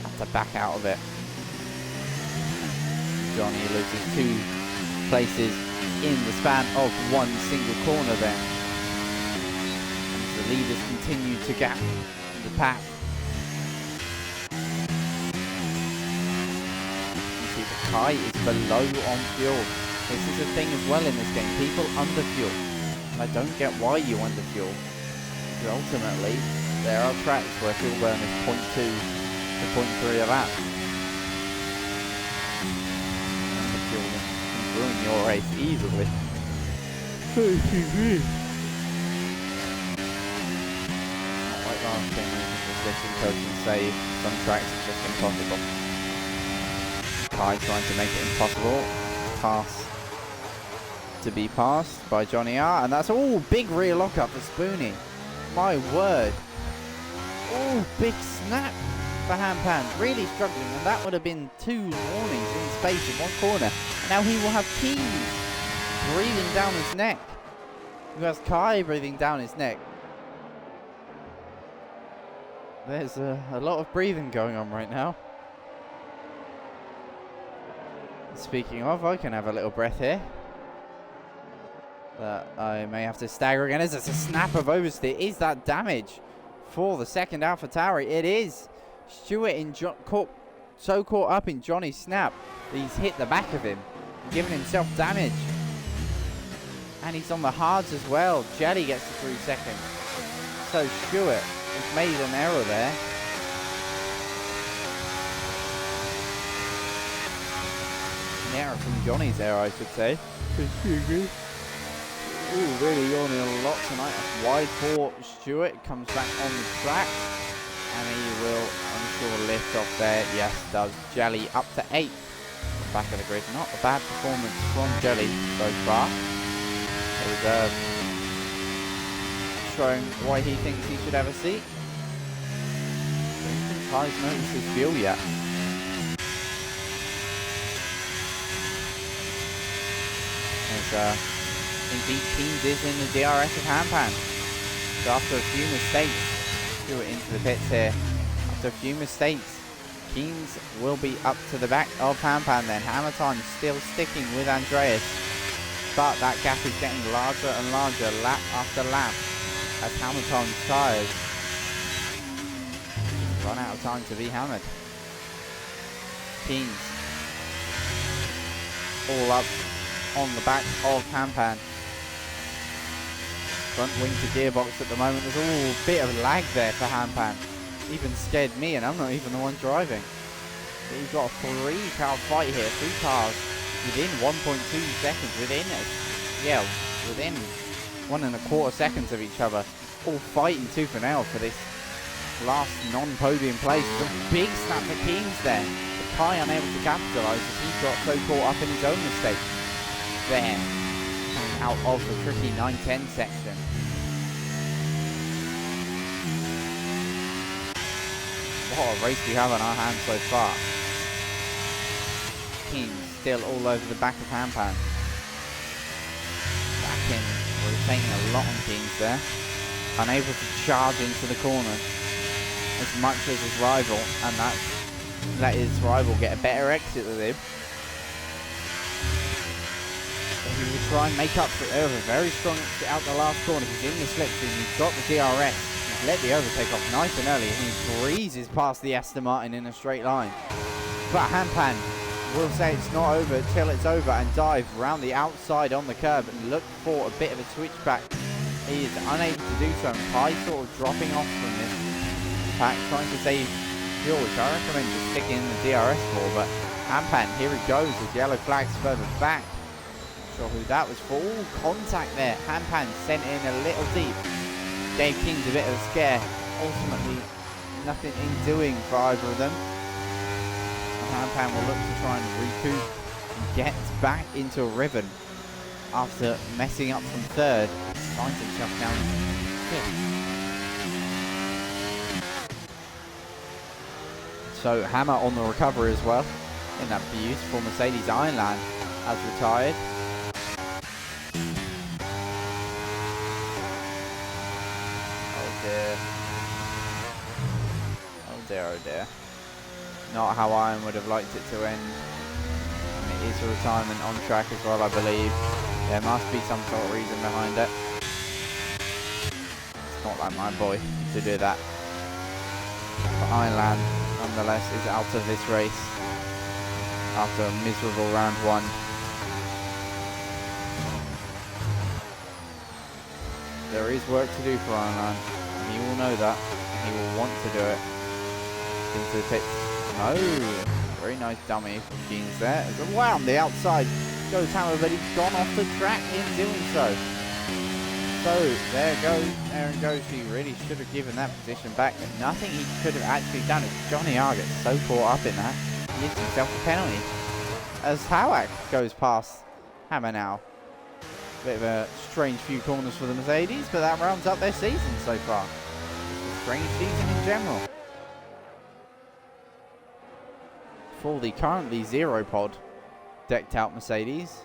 Had to back out of it. Johnny loses 2 places in the span of 1 single corner then. And the leaders continue to gap the pack. You see that Kai is below on fuel. This is a thing as well in this game. People under fuel. And I don't get why you under fuel. ultimately there are tracks where fuel burn is 0.2 to 0.3 of that. And the fuel can ruin your race easily. Not like last thing where you can just listen coach and save. Some tracks are just impossible. Kai trying to make it impossible. Pass to be passed by Johnny R, and that's all big rear lockup for Spoonie. My word. Oh, big snap for Hampan. Really struggling, and that would have been 2 warnings in space in one corner. And now he will have Keys breathing down his neck. Who has Kai breathing down his neck. There's a lot of breathing going on right now. Speaking of, I can have a little breath here. That I may have to stagger again. As it's a snap of oversteer. Is that damage for the second AlphaTauri? It is. Stewart so caught up in Johnny's snap that he's hit the back of him, giving himself damage. And he's on the hards as well. Jelly gets the 3 seconds. So Stewart has made an error there. An error from Johnny's error, I should say. Ooh, really yawning a lot tonight. Wide for Stewart. Comes back on the track. And he will, I'm sure, lift off there. Yes, does. Jelly up to 8th. Back of the grid. Not a bad performance from Jelly so far. Reserve. Showing why he thinks he should have a seat. I don't think Ty's noticed his fuel yet. As, indeed, Keens is in the DRS of Hampan. So after a few mistakes, Stewart into the pits here. After a few mistakes, Keens will be up to the back of Hampan then. Hammer time still sticking with Andreas. But that gap is getting larger and larger lap after lap as Hamilton's tyres run out of time to be hammered. Keens all up on the back of Hampan. Front wing to gearbox at the moment. There's all a bit of lag there for Hampan. Even scared me, and I'm not even the one driving. But you've got a 3-car fight here. 3 cars within 1.2 seconds. Within 1.25 seconds of each other. All fighting tooth and nail for this last non-podium place. A big snap for Keens there. But Kai unable to capitalise as he got so caught up in his own mistake. There, coming out of the tricky 9-10 section. What a race we have on our hands so far. Keens still all over the back of Hampan. Back in, we're taking a lot on Keens there. Unable to charge into the corner as much as his rival, and let his rival get a better exit than him. He will try and make up for it. There was a very strong exit out the last corner. He's in the slipstream. He's got the DRS. He's let the overtake off nice and early, and he breezes past the Aston Martin in a straight line. But Hampan will say it's not over till it's over and dive round the outside on the curb and look for a bit of a switchback. He is unable to do so, and Kai sort of dropping off from this pack, trying to save fuel, which I recommend just sticking in the DRS for. But Hampan, here he goes, his yellow flag's further back. Sure who that was for. All contact there. Hampan sent in a little deep. Gave Keens a bit of a scare. Ultimately, nothing in doing for either of them. And Hampan will look to try and recoup and get back into a ribbon after messing up from 3rd. Finds himself down 5th. So Hammer on the recovery as well. In that beautiful Mercedes Ironland has retired. Oh dear. Not how Iron would have liked it to end. And it is a retirement on track as well, I believe. There must be some sort of reason behind it. It's not like my boy to do that. But Ironland, nonetheless, is out of this race after a miserable round 1. There is work to do for Ironland. He will know that. He will want to do it. Into the pit. No. Very nice dummy from Jeans there. Wow, on the outside goes Hammer, but he's gone off the track in doing so. So there goes Aaron Goshi. Really should have given that position back. And nothing he could have actually done. It's Johnny R gets so caught up in that. He gives himself a penalty. As Howak goes past Hammer now. Bit of a strange few corners for the Mercedes, but that rounds up their season so far. It's a strange season in general. For the currently zero pod decked out Mercedes.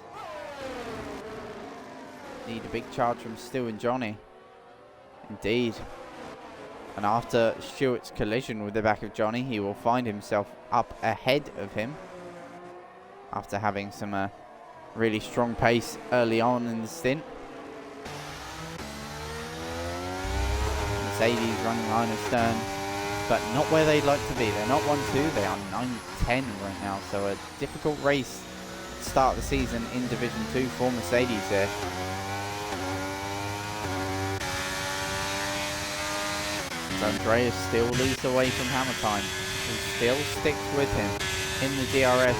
Need a big charge from Stu and Johnny. Indeed. And after Stewart's collision with the back of Johnny, he will find himself up ahead of him. After having some really strong pace early on in the stint. Mercedes running line of stern, but not where they'd like to be. They're not 1-2, they are 9-10 right now. So a difficult race to start the season in Division 2 for Mercedes here. So Andreas still leads away from Hammer time. He still sticks with him in the DRS.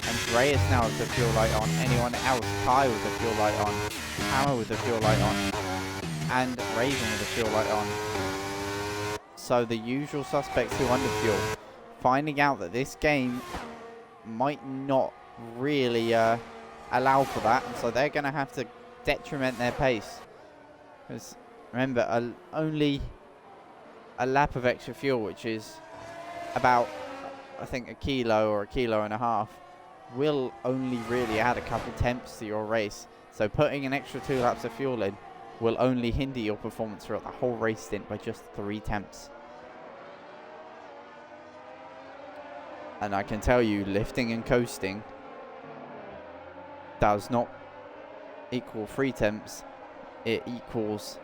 Andreas now with the fuel light on. Anyone else? Kai with the fuel light on. Hammer with the fuel light on. And Raven with the fuel light on. So the usual suspects who under fuel. Finding out that this game might not really allow for that. And so they're going to have to detriment their pace. Because remember, only a lap of extra fuel, which is about, I think, a kilo or a kilo and a half, will only really add a couple temps to your race. So putting an extra 2 laps of fuel in will only hinder your performance throughout the whole race stint by just 3 temps. And I can tell you, lifting and coasting does not equal 3 temps. It equals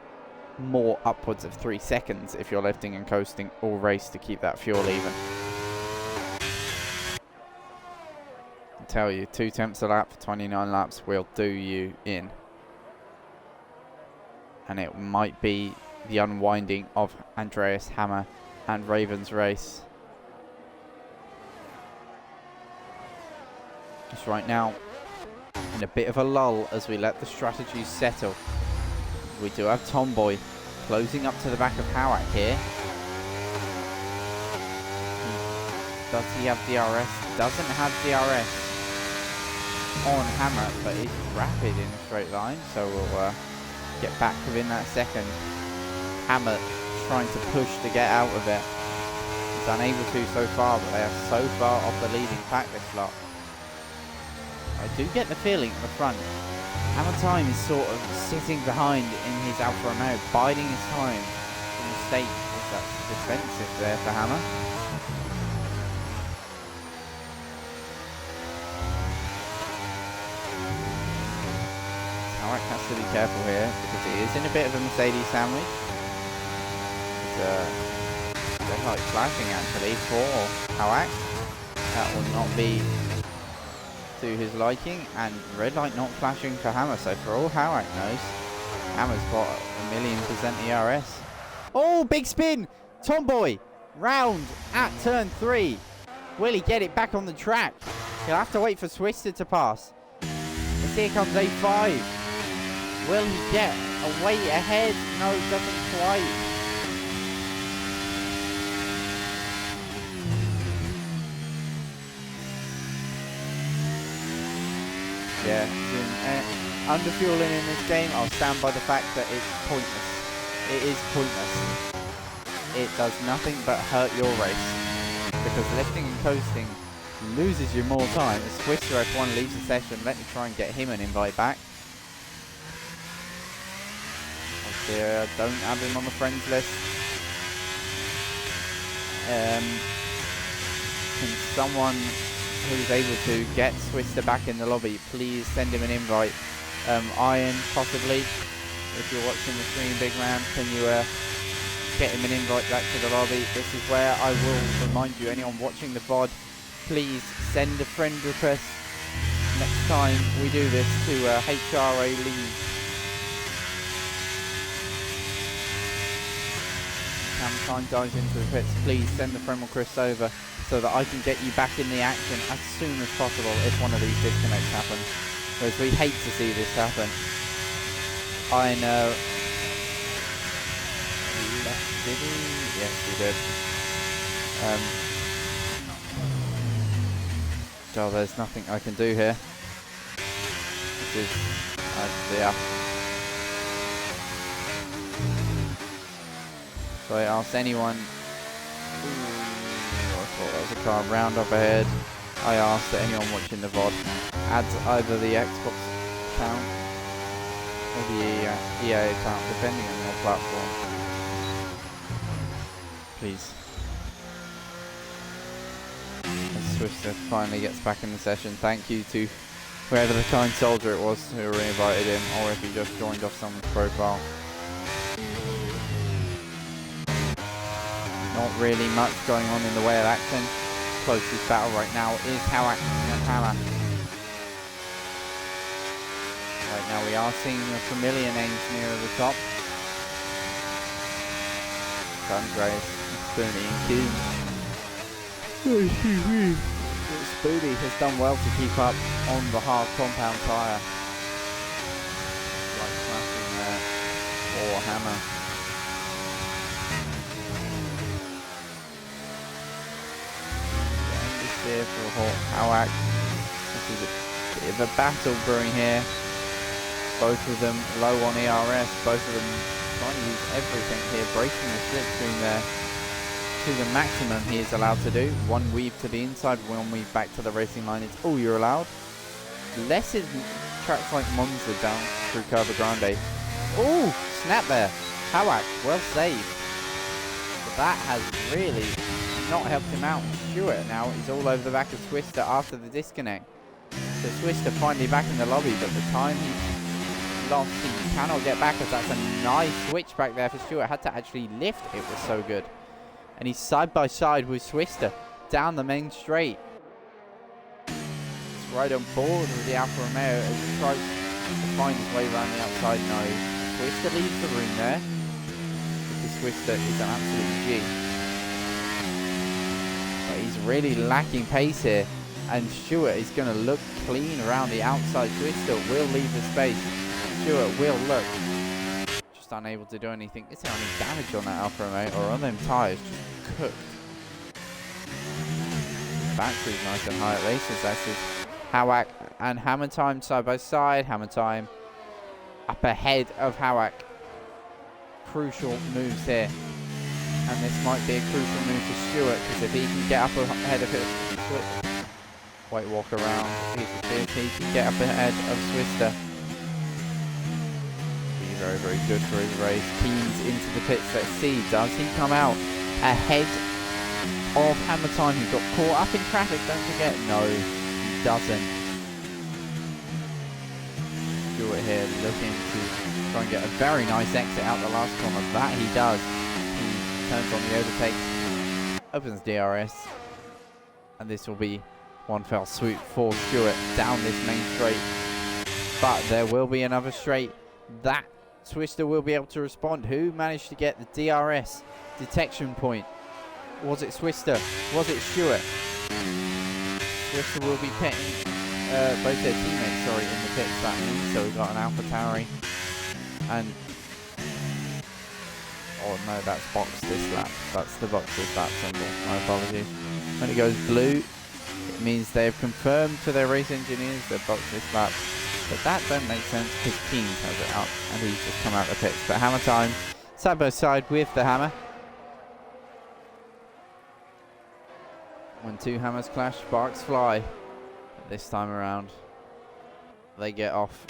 more, upwards of 3 seconds if you're lifting and coasting all race to keep that fuel even. Tell you, 2 temps a lap for 29 laps will do you in. And it might be the unwinding of Andreas, Hammer and Raven's race. Just right now in a bit of a lull as we let the strategies settle. We do have Tomboy closing up to the back of Howak here. Does he have DRS? Doesn't have DRS on Hammer, but is rapid in a straight line, so we'll get back within that second. Hammer trying to push to get out of it. He's unable to so far, but they are so far off the leading pack this lot. I do get the feeling at the front, Hammer time is sort of sitting behind in his Alfa Romeo, biding his time for mistake. That's defensive there for Hammer. Howak has to be careful here because he is in a bit of a Mercedes sandwich. Red light flashing actually for Howak. That will not be to his liking, and red light not flashing for Hammer. So for all Howak knows, Hammer's got 1,000,000% ERS. Oh, big spin! Tomboy round at turn 3. Will he get it back on the track? He'll have to wait for Twister to pass. As here comes A5. Will he get a way ahead? No, doesn't quite. Yeah, under fueling in this game, I'll stand by the fact that it's pointless. It is pointless. It does nothing but hurt your race. Because lifting and coasting loses you more time. As Twister F1 leaves the session, let me try and get him an invite back. Obviously, I don't have him on the friends list. Can someone who's able to get Twister back in the lobby, please send him an invite. Iron, possibly, if you're watching the stream, big man, can you get him an invite back to the lobby? This is where I will remind you, anyone watching the VOD, please send a friend request next time we do this to HRA League. Time dives into the pits. Please send the Fremel Chris over so that I can get you back in the action as soon as possible if one of these disconnects happens. Whereas we hate to see this happen. I know. Did he? Yes, he did. So there's nothing I can do here. Which is, yeah. So I asked anyone. I thought there was a car round up ahead. I asked that anyone watching the VOD adds either the Xbox account or the EA account, depending on your platform. Please. As Twister finally gets back in the session, thank you to whoever the kind soldier it was who invited him, or if he just joined off someone's profile. Not really much going on in the way of action. Closest battle right now is Hawak and Hammer. Right now we are seeing the familiar names near the top. Gungrave, Spoonie and Keen. Spoonie has done well to keep up on the hard compound tyre. Like smashing there for Hammer. Here for Hawak. This is a bit of a battle brewing here. Both of them low on ERS, both of them trying to use everything here, breaking the slipstream there to the maximum he is allowed to do. One weave to the inside, one weave back to the racing line. It's all you're allowed. Less in tracks like Monza down through Curva Grande. Oh, snap there. Hawak, well saved. But that has really not helped him out. Stewart now is all over the back of Twister after the disconnect. So Twister finally back in the lobby, but the time he lost, he cannot get back, as that's a nice switch back there for Stewart. Had to actually lift, it was so good. And he's side by side with Twister down the main straight. It's right on board with the Alfa Romeo as he tries to find his way around the outside. No, Twister leaves the room there because Twister is an absolute G. He's really lacking pace here, and Stewart is going to look clean around the outside. Twister will leave the space. Stewart will look just unable to do anything. Is there any damage on that Alfa Romeo, or are them tyres just cooked? Battery's nice and high at races. That's his Hawak and Hammer Time side by side. Hammer Time up ahead of Hawak. Crucial moves here. And this might be a crucial move for Stewart, because if he can get up ahead of it, White walk around, if he can get up ahead of Twister, be very, very good for his race. Keens into the pits. Let's see, does he come out ahead of Hammer Time, who got caught up in traffic, don't forget? No, he doesn't. Stewart here looking to try and get a very nice exit out the last corner. That he does. Turns on the overtake, opens DRS, and this will be one fell swoop for Stewart down this main straight. But there will be another straight that Twister will be able to respond. Who managed to get the DRS detection point? Was it Twister? Was it Stewart? Twister will be pitting both their teammates, in the pits, that means. So we've got an AlphaTauri and oh no, that's box this lap. That's the box this lap symbol. My apologies. When it goes blue, it means they have confirmed to their race engineers their box this lap. But that don't make sense because Keens has it up and he's just come out of the pits. But Hammer Time side by side with the Hammer. When two hammers clash, sparks fly. But this time around, they get off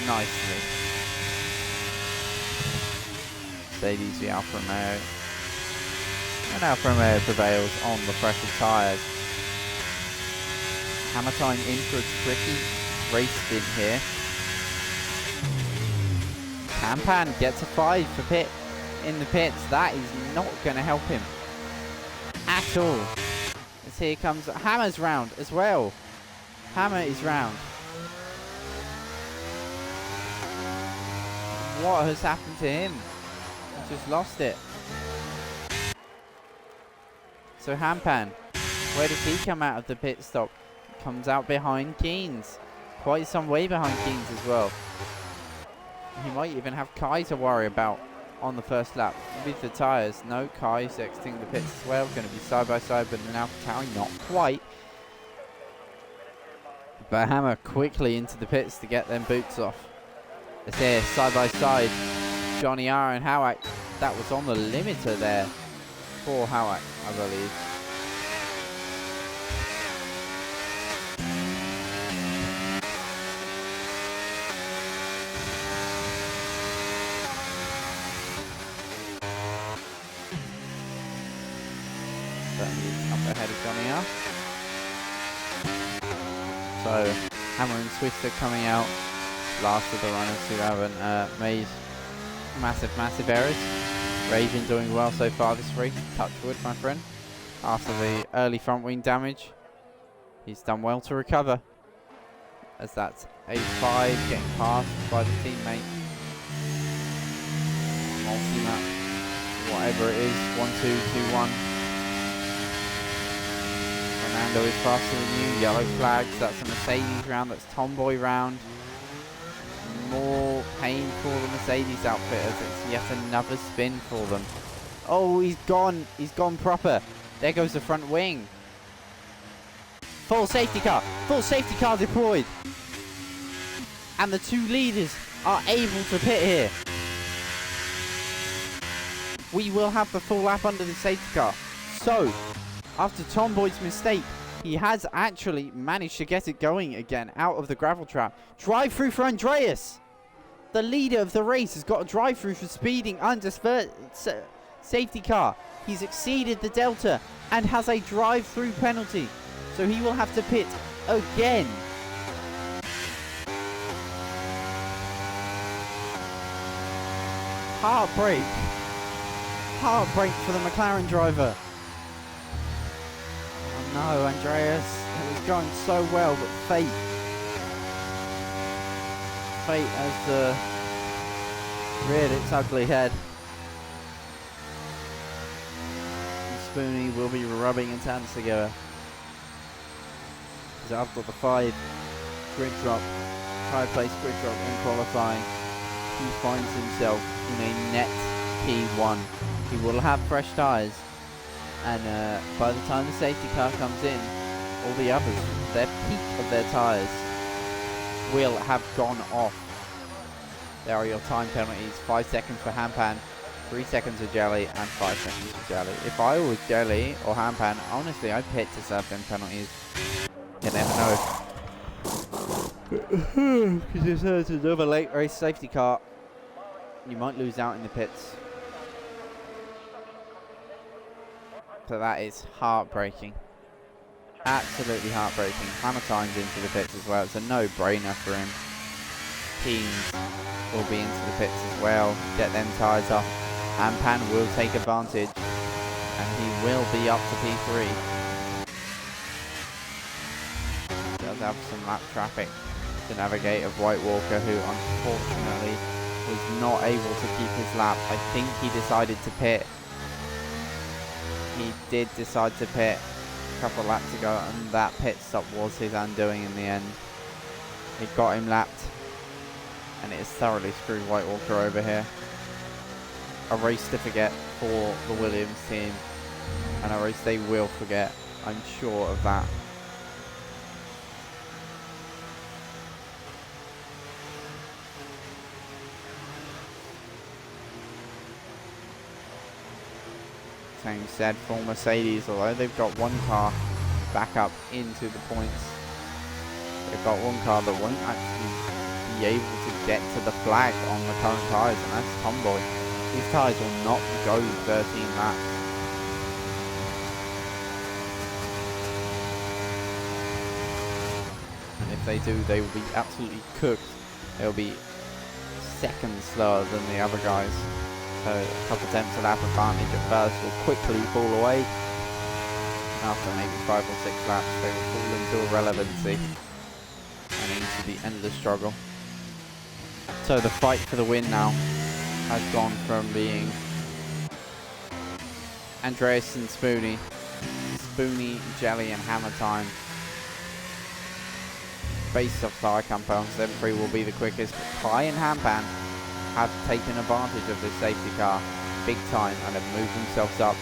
nicely. Mercedes v Alfa Romeo, and Alfa Romeo prevails on the fresher tyres. Hammer Time in for a tricky race spin here. Campan gets a 5 for pit in the pits. That is not going to help him at all. As here comes Hammer's round as well. Hammer is round. What has happened to him? Just lost it. So Hampan, where does he come out of the pit stop? Comes out behind Keynes. Quite some way behind Keynes as well. He might even have Kai to worry about on the first lap. With the tyres, no, Kai's exiting the pits as well. Going to be side by side, but an AlphaTauri, not quite. Bahama quickly into the pits to get them boots off. It's here, side by side. Johnny R and Howak. That was on the limiter there for Howak, I believe. He's up ahead of Johnny R. So Hammer and Twister coming out, last of the runners who haven't made massive errors. Raven doing well so far this race. Touch wood, my friend. After the early front wing damage, he's done well to recover. As that's A5 getting passed by the teammate. Multi-map, whatever it is, 1-2-2-1. Fernando is faster than you. Yellow flags. That's a Mercedes round. That's Tomboy round. More pain for the Mercedes outfit as it's yet another spin for them. Oh, he's gone. He's gone proper. There goes the front wing. Full safety car. Full safety car deployed. And the two leaders are able to pit here. We will have the full lap under the safety car. So, after Tomboy's mistake, he has actually managed to get it going again out of the gravel trap. Drive through for Andreas. The leader of the race has got a drive through for speeding under safety car. He's exceeded the delta and has a drive through penalty. So he will have to pit again. Heartbreak. Heartbreak for the McLaren driver. Oh no, Andreas. It was going so well, but fate has reared its ugly head. And Spoonie will be rubbing his hands together. Because after the 5 grid drop, high place grid drop in qualifying, he finds himself in a net P1. He will have fresh tyres, and by the time the safety car comes in, all the others, their peak of their tyres will have gone off. There are your time penalties. 5 seconds for Hampan, 3 seconds for Jelly, and 5 seconds for Jelly. If I was Jelly or Hampan, honestly, I'd pit to serve them penalties. You never know. Because there's another late race safety car, you might lose out in the pits. So that is heartbreaking. Absolutely heartbreaking. Hammertine's into the pits as well. It's a no-brainer for him. Keynes will be into the pits as well. Get them tyres off. Hampan will take advantage. And he will be up to P3. Does have some lap traffic to navigate of White Walker, who unfortunately was not able to keep his lap. I think he decided to pit. He did decide to pit a couple of laps ago, and that pit stop was his undoing in the end. It got him lapped, and it has thoroughly screwed White Walker over here. A race to forget for the Williams team, and a race they will forget. I'm sure of that. Same said for Mercedes, although they've got one car back up into the points. They've got one car that won't actually be able to get to the flag on the current tyres, and that's Tomboy. These tyres will not go 13 laps. And if they do, they will be absolutely cooked. They'll be seconds slower than the other guys. So a couple attempts at lap advantage at first will quickly fall away. After maybe 5 or 6 laps, they will fall into irrelevancy and into the endless struggle. So the fight for the win now has gone from being Andreas and Spoonie Booney, Jelly and Hammer Time. Based off the compounds, them three will be the quickest. But Kai and Hampan have taken advantage of this safety car big time and have moved themselves up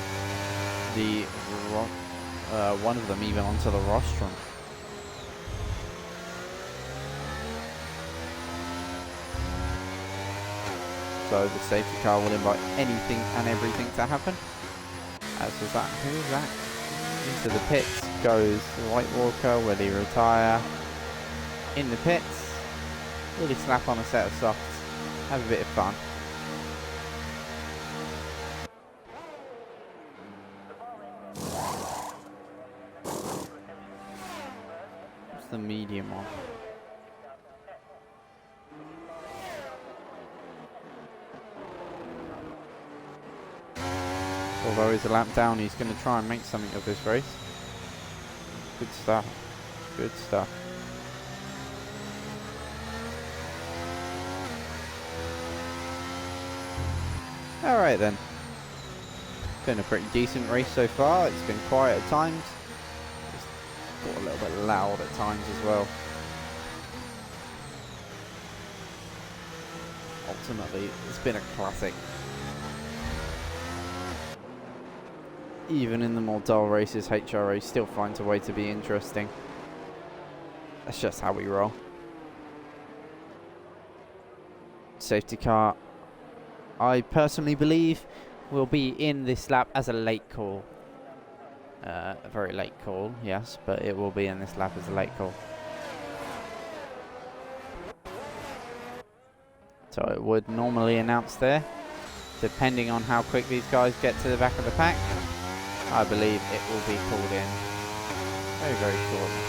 the one of them even onto the rostrum. So the safety car will invite anything and everything to happen. As was that, who is that? Into the pits goes White Walker. Will he retire? In the pits, will he slap on a set of softs? Have a bit of fun. What's the medium one? Although he's a lap down, he's going to try and make something of this race. Good stuff. Good stuff. Alright then. Been a pretty decent race so far. It's been quiet at times. Just got a little bit loud at times as well. Ultimately, it's been a classic. Even in the more dull races, HRA still finds a way to be interesting. That's just how we roll. Safety car, I personally believe, will be in this lap as a late call. A very late call, yes, but it will be in this lap as a late call. So it would normally announce there, depending on how quick these guys get to the back of the pack. I believe it will be called in very, very shortly.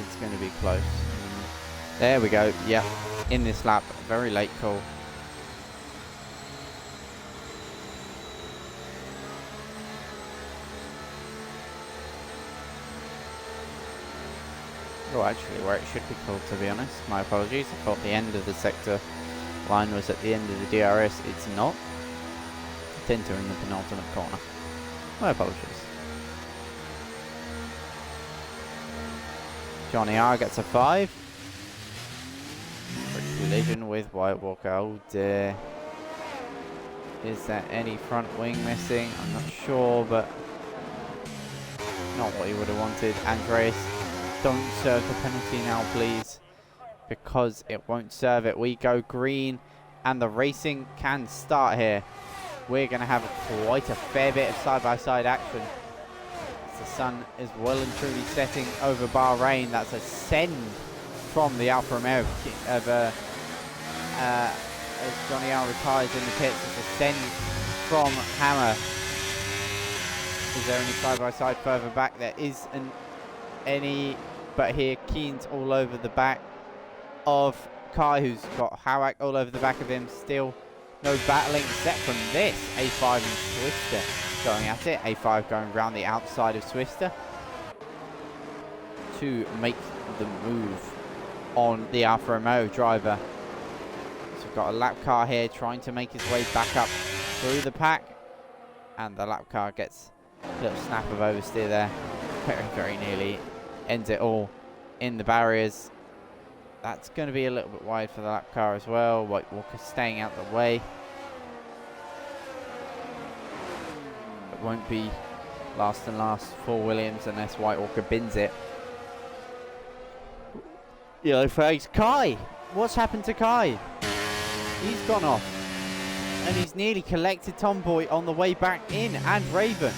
It's going to be close. There we go. Yep, in this lap, very late call. Oh, actually, where it should be called, to be honest. My apologies. I thought the end of the sector line was at the end of the DRS. It's not. It's entering the penultimate corner. My apologies. Johnny R gets a 5. Collision with White Walker. Oh dear. Is there any front wing missing? I'm not sure, but not what he would have wanted. Andreas, don't serve the penalty now, please, because it won't serve it. We go green and the racing can start here. We're going to have quite a fair bit of side-by-side action. The sun is well and truly setting over Bahrain. That's a send from the Alfa Romeo as Johnny R retires in the pits. It's a send from Hammer. Is there any side-by-side further back? There isn't any, but here Keen's all over the back of Kai, who's got Howak all over the back of him. Still no battling except from this. A5 and Swister going at it. A5 going around the outside of Swister to make the move on the Alfa Romeo driver. So we've got a lap car here trying to make his way back up through the pack, and the lap car gets a little snap of oversteer there. Very, very nearly ends it all in the barriers. That's going to be a little bit wide for the lap car as well. White Walker staying out the way. It won't be last and last for Williams unless White Walker bins it. Yellow flags. Kai! What's happened to Kai? He's gone off. And he's nearly collected Tomboy on the way back in, and Raven.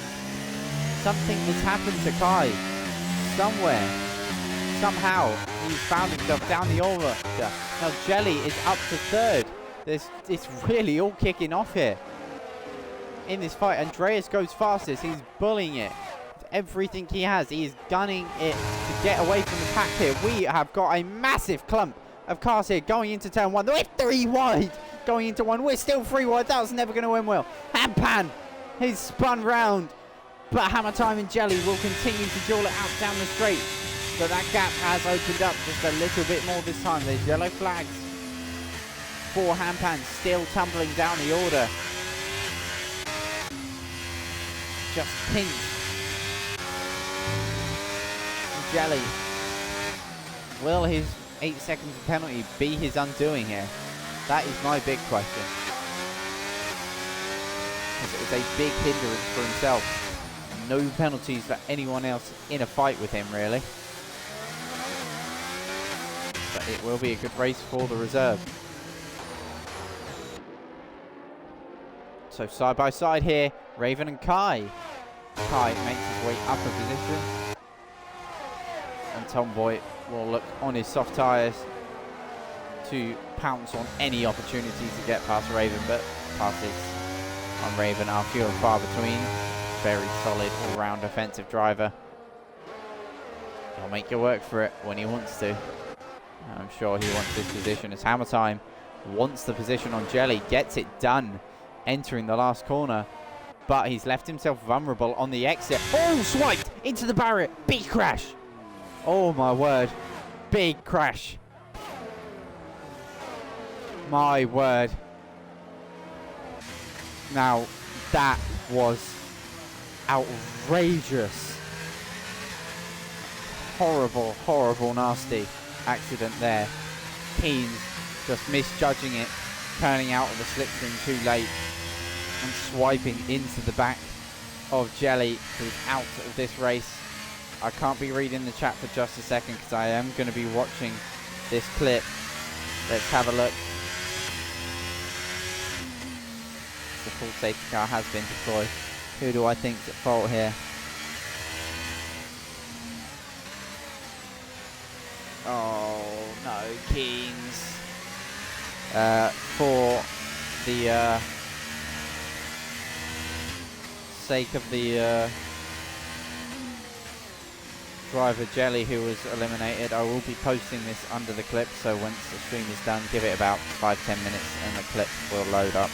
Something has happened to Kai. Somewhere. Somehow he's found himself down the order. Now Jelly is up to third. It's really all kicking off here in this fight. Andreas goes fastest. He's bullying it. Everything he has, he is gunning it to get away from the pack here. We have got a massive clump of cars here going into turn one. We're 3 wide going into one. We're still 3 wide. That was never going to end well. Hampan, he's spun round, but Hammer Time and Jelly will continue to duel it out down the straight. But that gap has opened up just a little bit more this time. There's yellow flags for Hampan, still tumbling down the order. just pinched. Jelly. Will his 8 seconds of penalty be his undoing here? That is my big question. It was a big hindrance for himself. No penalties for anyone else in a fight with him, really. But it will be a good race for the reserve. So side by side here, Raven and Kai. Kai makes his way up a position. And Tomboy will look on his soft tyres to pounce on any opportunity to get past Raven, but passes on Raven are few and far between. Very solid all-round offensive driver. He'll make you work for it when he wants to. I'm sure he wants this position. It's hammer time. Wants the position on Jelly. Gets it done. Entering the last corner. But he's left himself vulnerable on the exit. Oh, swiped into the barrier. Big crash. Oh, my word. Big crash. My word. Now, that was outrageous. Horrible, horrible, nasty accident there. Keens just misjudging it, turning out of the slipstream too late and swiping into the back of Jelly, who's out of this race. I can't be reading the chat for just a second because I am going to be watching this clip. Let's have a look. The full safety car has been deployed. Who do I think's at fault here? Oh no, Keens. For the sake of the driver Jelly who was eliminated, I will be posting this under the clip, so once the stream is done, give it about 5-10 minutes and the clip will load up.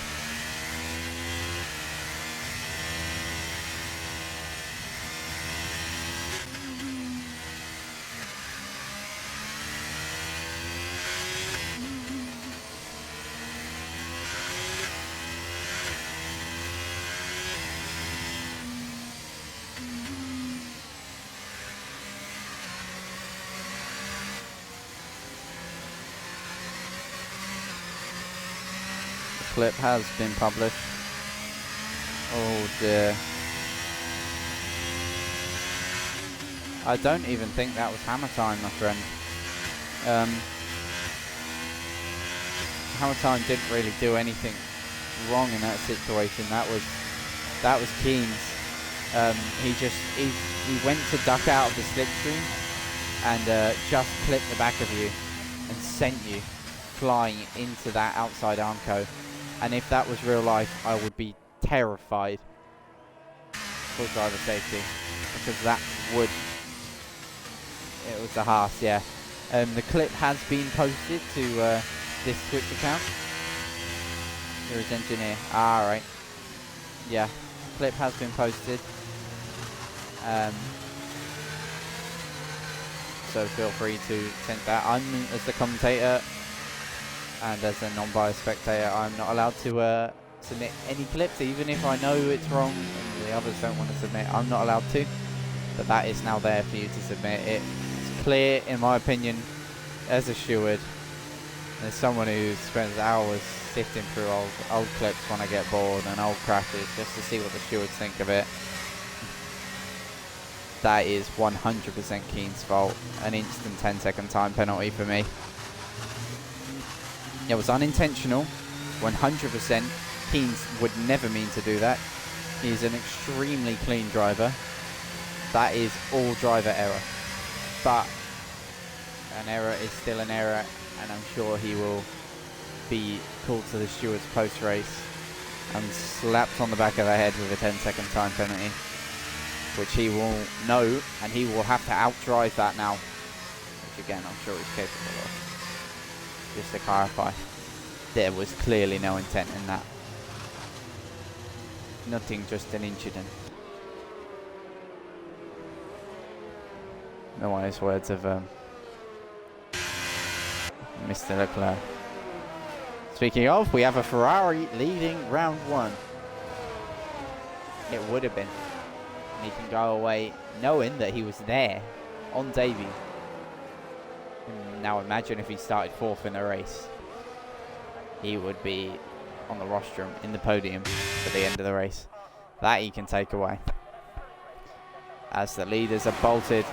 Clip has been published. Oh dear. I don't even think that was hammer time, my friend. Hammer time didn't really do anything wrong in that situation. That was Keens. He went to duck out of the slipstream and just clipped the back of you and sent you flying into that outside armco. And if that was real life, I would be terrified for driver safety, because that would... It was a Haas, yeah. The clip has been posted to this Twitch account. Here is engineer. Alright. Yeah, clip has been posted. So feel free to send that. I'm, as the commentator, and as a non-biased spectator, I'm not allowed to submit any clips, even if I know it's wrong and the others don't want to submit. I'm not allowed to, but that is now there for you to submit. It's clear, in my opinion, as a steward, as someone who spends hours sifting through old clips when I get bored and old crashes, just to see what the stewards think of it. That is 100% Keen's fault. An instant 10-second time penalty for me. It was unintentional, 100%. Keens would never mean to do that. He's an extremely clean driver. That is all driver error. But an error is still an error, and I'm sure he will be called to the stewards post-race and slapped on the back of the head with a 10-second time penalty, which he will know, and he will have to outdrive that now, which again I'm sure he's capable of. Just to clarify, there was clearly no intent in that. Nothing, just an incident. The wise words of Mr. Leclerc. Speaking of, we have a Ferrari leading round one. It would have been. he can go away knowing that he was there on debut. And now imagine if he started 4th in the race. He would be on the rostrum in the podium at the end of the race. That he can take away. As the leaders are bolted,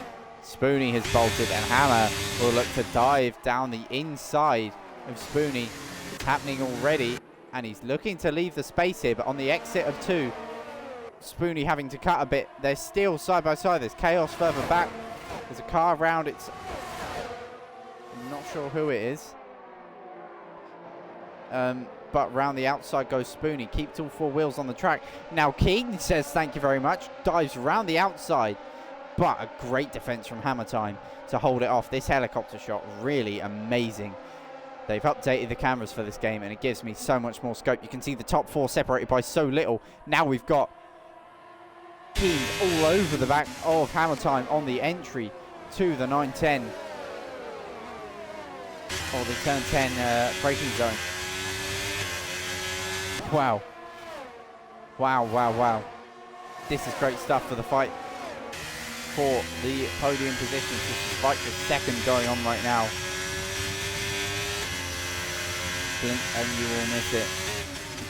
Spoonie has bolted, and Hammer will look to dive down the inside of Spoonie. It's happening already, and he's looking to leave the space here, but on the exit of 2, Spoonie having to cut a bit. They're still side by side. There's chaos further back. There's a car around. I'm not sure who it is. But round the outside goes Spoonie. Keeps all 4 wheels on the track. Now King says thank you very much. Dives round the outside. But a great defense from Hammer Time to hold it off. This helicopter shot, really amazing. They've updated the cameras for this game, and it gives me so much more scope. You can see the top 4 separated by so little. Now we've got teams all over the back of Hammer Time on the entry to the 910. Or the turn 10 braking zone. Wow. Wow, wow, wow. This is great stuff for the fight for the podium positions. This is fight for 2nd going on right now. Blink and you will miss it.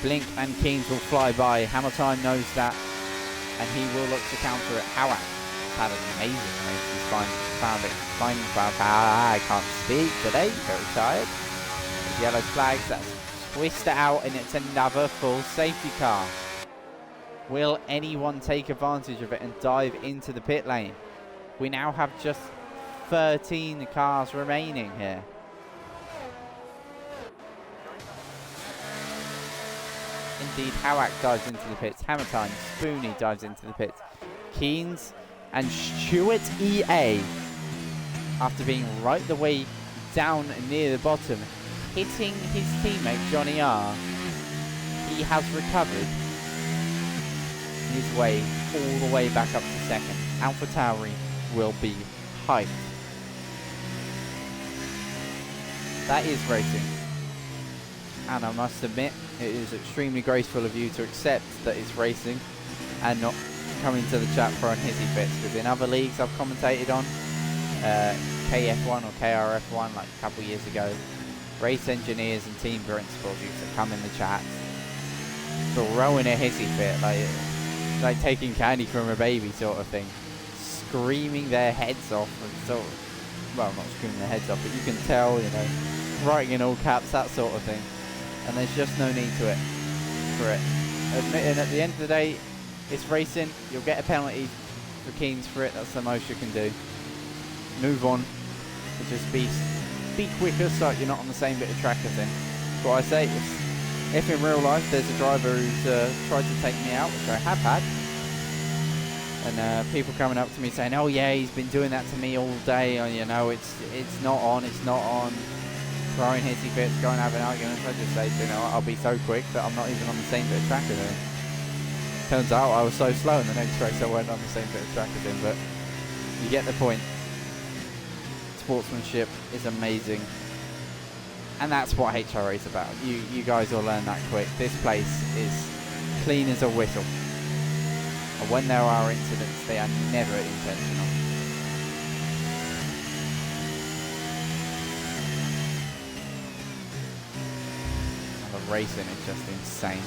Blink and Keynes will fly by. Hammer Time knows that, and he will look to counter it. Howard had an amazing race. He's found it. I can't speak today. Very tired. There's yellow flags. That's twist it out, and it's another full safety car. Will anyone take advantage of it and dive into the pit lane? We now have just 13 cars remaining here. Indeed, Howak dives into the pits. Hammer Time, Spoonie dives into the pits. Keynes and Stewart EA, after being right the way down near the bottom, hitting his teammate Johnny R, he has recovered his way all the way back up to 2nd. AlphaTauri will be hyped. That is racing. And I must admit, it is extremely graceful of you to accept that it's racing and not come into the chat for hissy fits, because in other leagues I've commentated on, KF1 or KRF1 like a couple years ago, race engineers and team principals used to come in the chat throwing a hissy fit, like taking candy from a baby sort of thing, screaming their heads off, and sort of, well, not screaming their heads off, but you can tell, you know, writing in all caps, that sort of thing. And there's just no need to it for it. Admitting at the end of the day, it's racing. You'll get a penalty for Keynes for it. That's the most you can do. Move on. But just be quicker so you're not on the same bit of track as him. That's what I say. If in real life there's a driver who's tried to take me out, which I have had, and people coming up to me saying, "Oh yeah, he's been doing that to me all day," or, you know, it's not on, throwing hissy fits, going and having arguments, I just say, you know, I'll be so quick that I'm not even on the same bit of track as him. Turns out I was so slow in the next race I weren't on the same bit of track as him, but you get the point. Sportsmanship is amazing. And that's what HRA is about. You guys will learn that quick. This place is clean as a whistle. And when there are incidents, they are never intentional. Racing is just insane.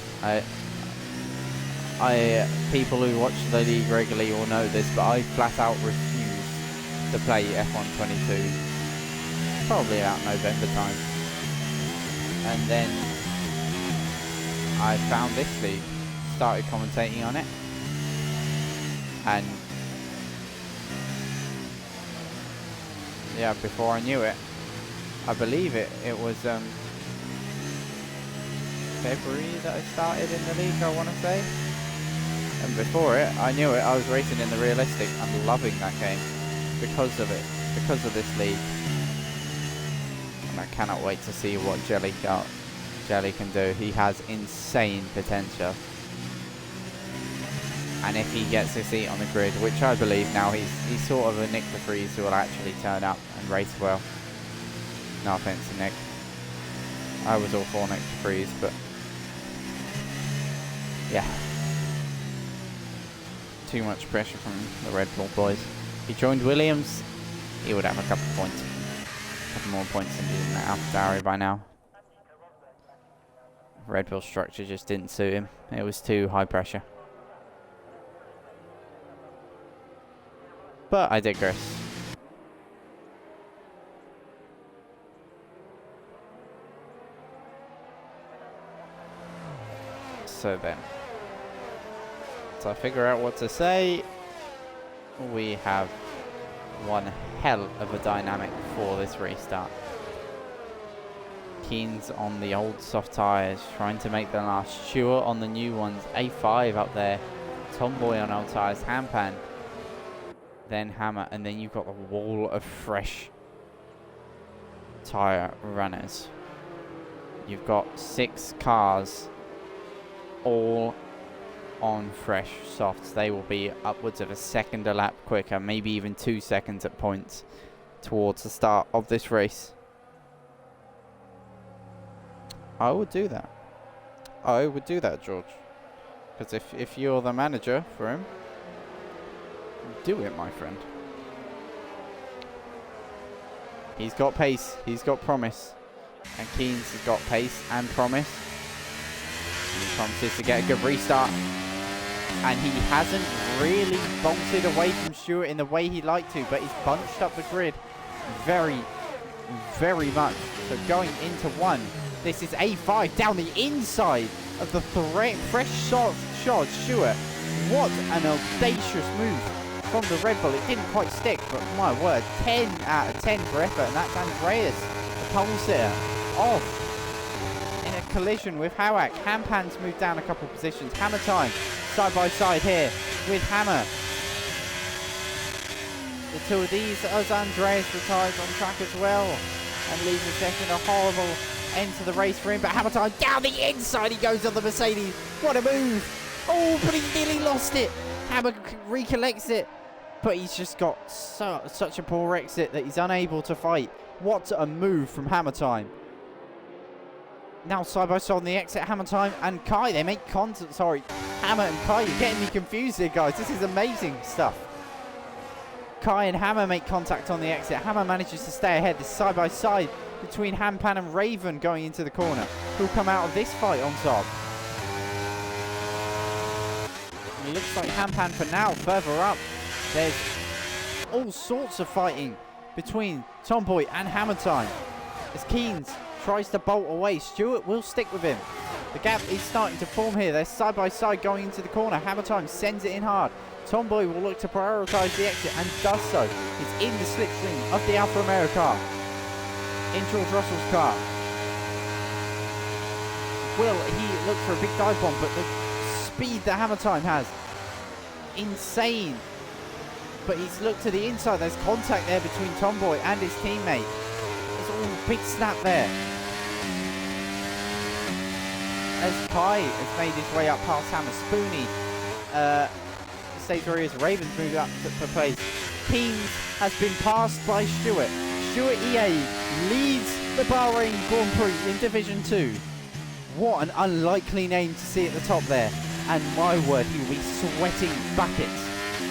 People who watch the league regularly will know this, but I flat out refuse to play F1 22 probably about November time. And then I found this league, started commentating on it, and yeah, before I knew it, I believe it was February that I started in the league, I want to say. And before it, I knew it, I was racing in the realistic and loving that game because of it, because of this league. And I cannot wait to see what Jelly can do. He has insane potential. And if he gets a seat on the grid, which I believe now, he's sort of a Nick de Vries who will actually turn up and race well. No offense to Nick. I was all for Nick de Vries, but yeah. too much pressure from the Red Bull boys. If he joined Williams, he would have a couple points. A couple more points than he did in that AlphaTauri by now. Red Bull structure just didn't suit him. It was too high pressure. But I digress. So then, so I figure out what to say. We have one hell of a dynamic for this restart. Keen's on the old soft tyres, trying to make the last. Stewart on the new ones. A5 up there. Tomboy on old tyres. Hampan. Then Hammer. And then you've got the wall of fresh tyre runners. You've got 6 cars all on fresh softs. They will be upwards of a second a lap quicker, maybe even 2 seconds at points towards the start of this race. I would do that. I would do that, George. Because if you're the manager for him, do it, my friend. He's got pace. He's got promise. And Keynes has got pace and promise. And he promises to get a good restart. And he hasn't really bolted away from Stewart in the way he'd like to, but he's bunched up the grid very, very much. So going into one, this is A5 down the inside of the fresh shod Stewart. What an audacious move from the Red Bull. It didn't quite stick, but my word, 10 out of 10 for effort. And that's Andreas, the pole sitter, off in a collision with Hawak. Hampan's moved down a couple of positions. Hammer time, side by side here with Hammer. The two of these, as Andreas retires on track as well and leaves the second. A horrible end to the race for him, but Hammer time down the inside. He goes on the Mercedes. What a move! Oh, but he nearly lost it. Hammer recollects it, but he's just got such a poor exit that he's unable to fight. What a move from Hammer time. Now side by side on the exit, Hammer time and Kai, they make contact. Sorry, Hammer and Kai, you're getting me confused here, guys. This is amazing stuff. Kai and Hammer make contact on the exit. Hammer manages to stay ahead. This side by side between Hampan and Raven going into the corner. Who'll come out of this fight on top? It looks like Hampan for now. Further up, there's all sorts of fighting between Tomboy and Hammer time. As Keynes tries to bolt away, Stewart will stick with him. The gap is starting to form here. They're side by side going into the corner. Hammer time sends it in hard. Tomboy will look to prioritise the exit and does so. He's in the slipstream of the Alfa Romeo car. In George Russell's car. Will he look for a big dive bomb, but the speed that Hammer time has, insane. But he's looked to the inside. There's contact there between Tomboy and his teammate. There's a big snap there. As Kai has made his way up past Hammer. Spoonie stays where he is. Raven's moved up for place. Keynes has been passed by Stewart. Stewart EA leads the Bahrain Grand Prix in Division 2. What an unlikely name to see at the top there. And my word, he will be sweating buckets.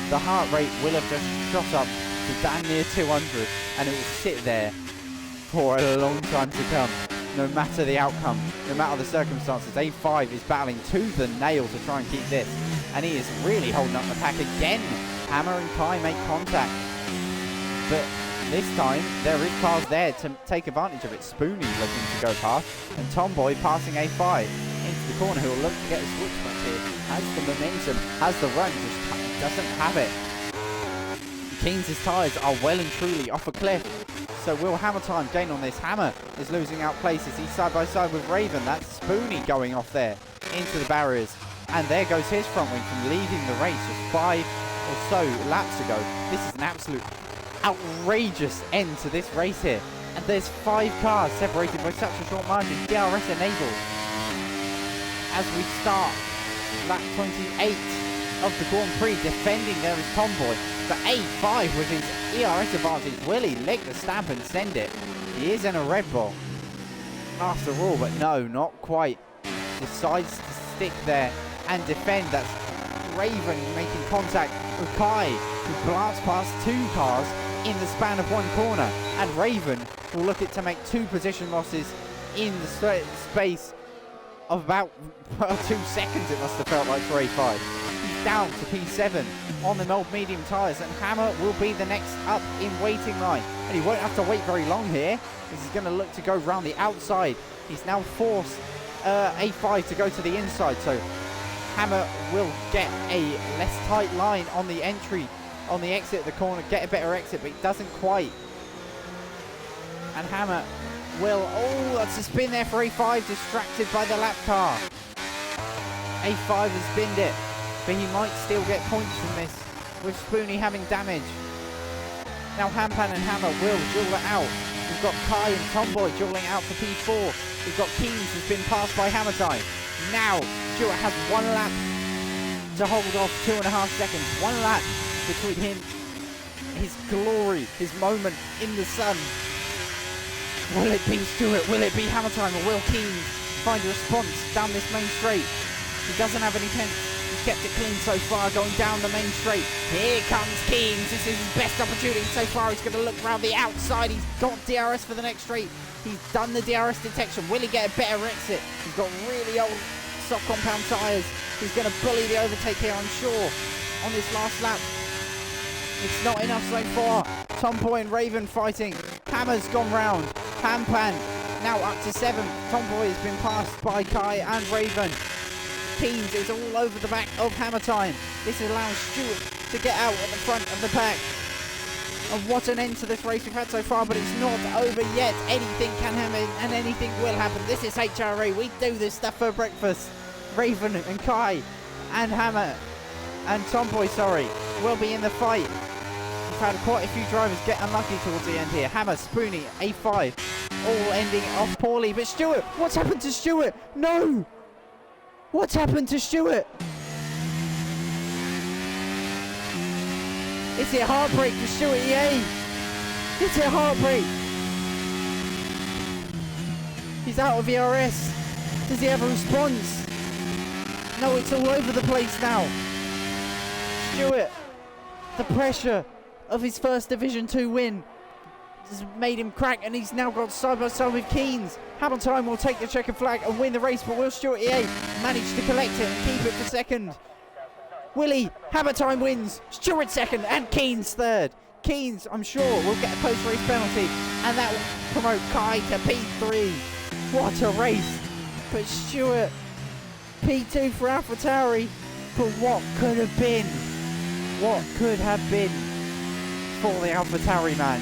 The heart rate will have just shot up to damn near 200, and it will sit there for a long time to come, no matter the outcome, no matter the circumstances. A5 is battling tooth and nail to try and keep this, and he is really holding up the pack again. Hammer and Kai make contact, but this time there is cars there to take advantage of it. Spoonie looking to go past, and Tomboy passing A5 into the corner, who will look to get a switch back here. Has the momentum, has the run, just doesn't have it. Keynes' tyres are well and truly off a cliff. So will Hammer time gain on this? Hammer is losing out places. He's side by side with Raven. That's Spoonie going off there into the barriers. And there goes his front wing from leading the race just 5 or so laps ago. This is an absolute outrageous end to this race here. And there's 5 cars separated by such a short margin. DRS enabled. As we start lap 28 of the Grand Prix, defending there is Tomboy. But A5 with his ERS advantage, will he leg the stamp and send it? He is in a Red Bull after all, but no, not quite. Decides to stick there and defend. That's Raven making contact with Kai, who blasts past 2 cars in the span of 1 corner. And Raven will look to make 2 position losses in the space of about 2 seconds, it must have felt like, for A5. He's down to P7 on the old medium tyres, and Hammer will be the next up in waiting line. And he won't have to wait very long here, because he's going to look to go round the outside. He's now forced A5 to go to the inside, so Hammer will get a less tight line on the entry, on the exit of the corner, get a better exit, but he doesn't quite. And Hammer will, oh, that's a spin there for A5, distracted by the lap car. A5 has spinned it, but he might still get points from this, with Spoonie having damage. Now Hampan and Hammer will duel it out. We've got Kai and Tomboy dueling out for P4. We've got Keens who's been passed by Hammer Time. Now Stuart has 1 lap to hold off 2.5 seconds. 1 lap between him, his glory, his moment in the sun. Will it be Stuart? Will it be Hammer Time? Or will Keens find a response down this main straight? He doesn't have any pens. He's kept it clean so far, going down the main straight. Here comes Keens. This is his best opportunity so far. He's going to look around the outside. He's got DRS for the next straight. He's done the DRS detection. Will he get a better exit? He's got really old soft compound tyres. He's going to bully the overtake here, I'm sure, on this last lap. It's not enough so far. Tomboy and Raven fighting. Hammer's gone round. Hampan now up to 7. Tomboy has been passed by Kai and Raven. Keens is all over the back of Hammer Time. This allows Stuart to get out at the front of the pack. And what an end to this race we've had so far, but it's not over yet. Anything can happen and anything will happen. This is HRA. We do this stuff for breakfast. Raven and Kai and Hammer and Tomboy, will be in the fight. We've had quite a few drivers get unlucky towards the end here. Hammer, Spoonie, A5, all ending off poorly. But Stuart, what's happened to Stuart? No! What's happened to Stuart? Is it heartbreak for Stuart EA? Is it heartbreak? He's out of ERS. Does he have a response? No, it's all over the place now. Stuart, the pressure of his first Division 2 win has made him crack, and he's now got side by side with Keens. Hammer Time will take the checkered flag and win the race, but will Stuart EA manage to collect it and keep it for second? Will he? Hammer Time wins, Stuart second, and Keens third. Keens, I'm sure, will get a post-race penalty, and that will promote Kai to P3. What a race! But Stuart, P2 for AlphaTauri, but what could have been? What could have been for the AlphaTauri man?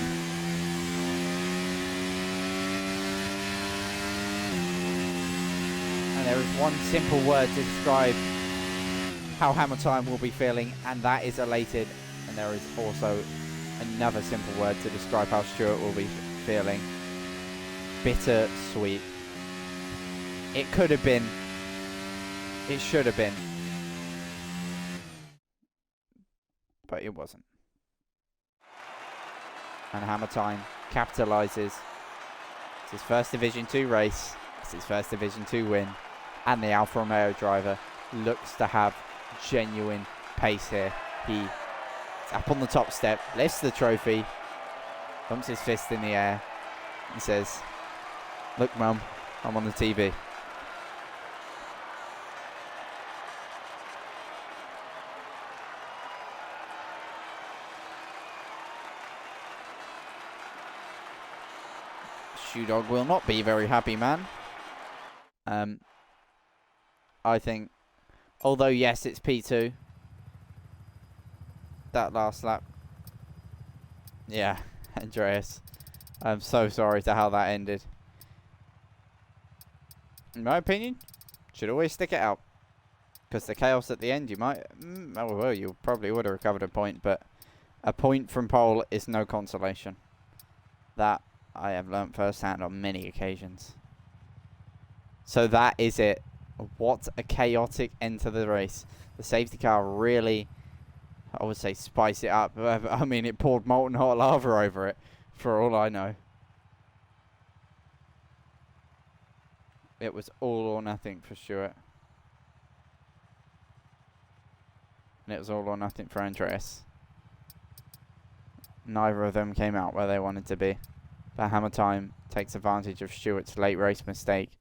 And there is one simple word to describe how Hammer Time will be feeling, and that is elated. And there is also another simple word to describe how Stuart will be feeling. Bitter sweet. It could have been. It should have been. But it wasn't. And Hammer Time capitalises. It's his first Division 2 race. It's his first Division 2 win. And the Alfa Romeo driver looks to have genuine pace here. He's up on the top step, lifts the trophy, pumps his fist in the air, and says, "Look, Mum, I'm on the TV." Shoe Dog will not be very happy, man. I think, although yes, it's P2. That last lap. Yeah, Andreas. I'm so sorry to how that ended. In my opinion, should always stick it out. Because the chaos at the end, you might... oh, well, you probably would have recovered a point, but a point from pole is no consolation. That I have learnt firsthand on many occasions. So that is it. What a chaotic end to the race. The safety car really, I would say, spice it up. I mean, it poured molten hot lava over it, for all I know. It was all or nothing for Stuart. And it was all or nothing for Andreas. Neither of them came out where they wanted to be. But Hammer Time takes advantage of Stewart's late race mistake.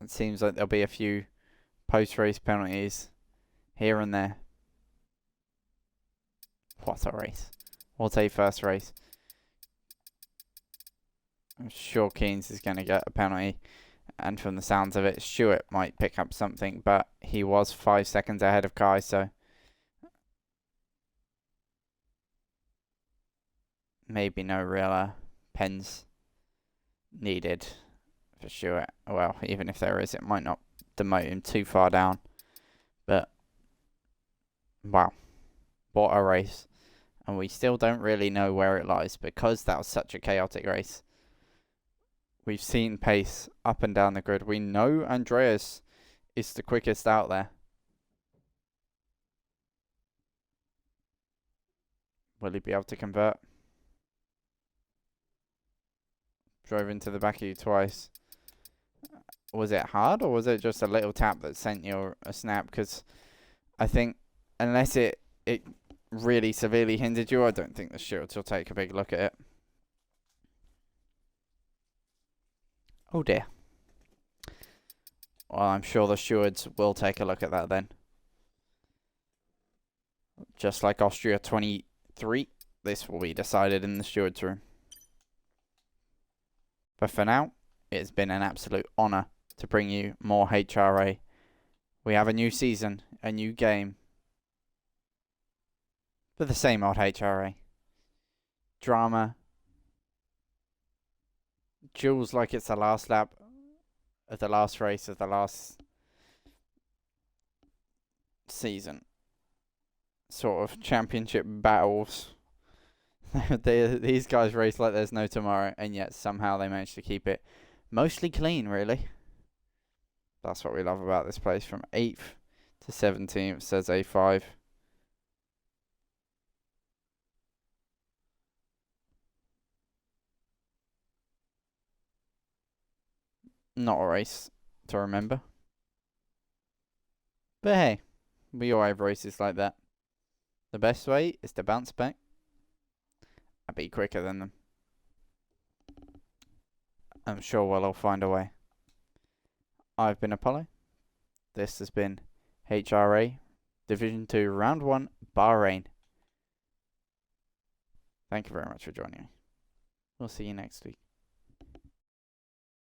It seems like there'll be a few post-race penalties here and there. What a race. What a first race. I'm sure Keynes is going to get a penalty. And from the sounds of it, Stewart might pick up something. But he was 5 seconds ahead of Kai, so maybe no real pens needed for Stewart. Well, even if there is, it might not demote him too far down. But, wow. What a race. And we still don't really know where it lies because that was such a chaotic race. We've seen pace up and down the grid. We know Andreas is the quickest out there. Will he be able to convert? Drove into the back of you twice. Was it hard or was it just a little tap that sent you a snap? Because I think unless it really severely hindered you, I don't think the stewards will take a big look at it. Oh dear. Well, I'm sure the stewards will take a look at that then. Just like Austria 23, this will be decided in the stewards' room. But for now, it's been an absolute honour to bring you more HRA. We have a new season, a new game. But the same old HRA. Drama. Duels like it's the last lap of the last race of the last season. Sort of championship battles. These guys race like there's no tomorrow, and yet somehow they manage to keep it mostly clean, really. That's what we love about this place. From 8th to 17th says A5. Not a race to remember. But hey, we all have races like that. The best way is to bounce back and be quicker than them. I'm sure we'll all find a way. I've been Apollo. This has been HRA Division 2 Round 1 Bahrain. Thank you very much for joining me. We'll see you next week.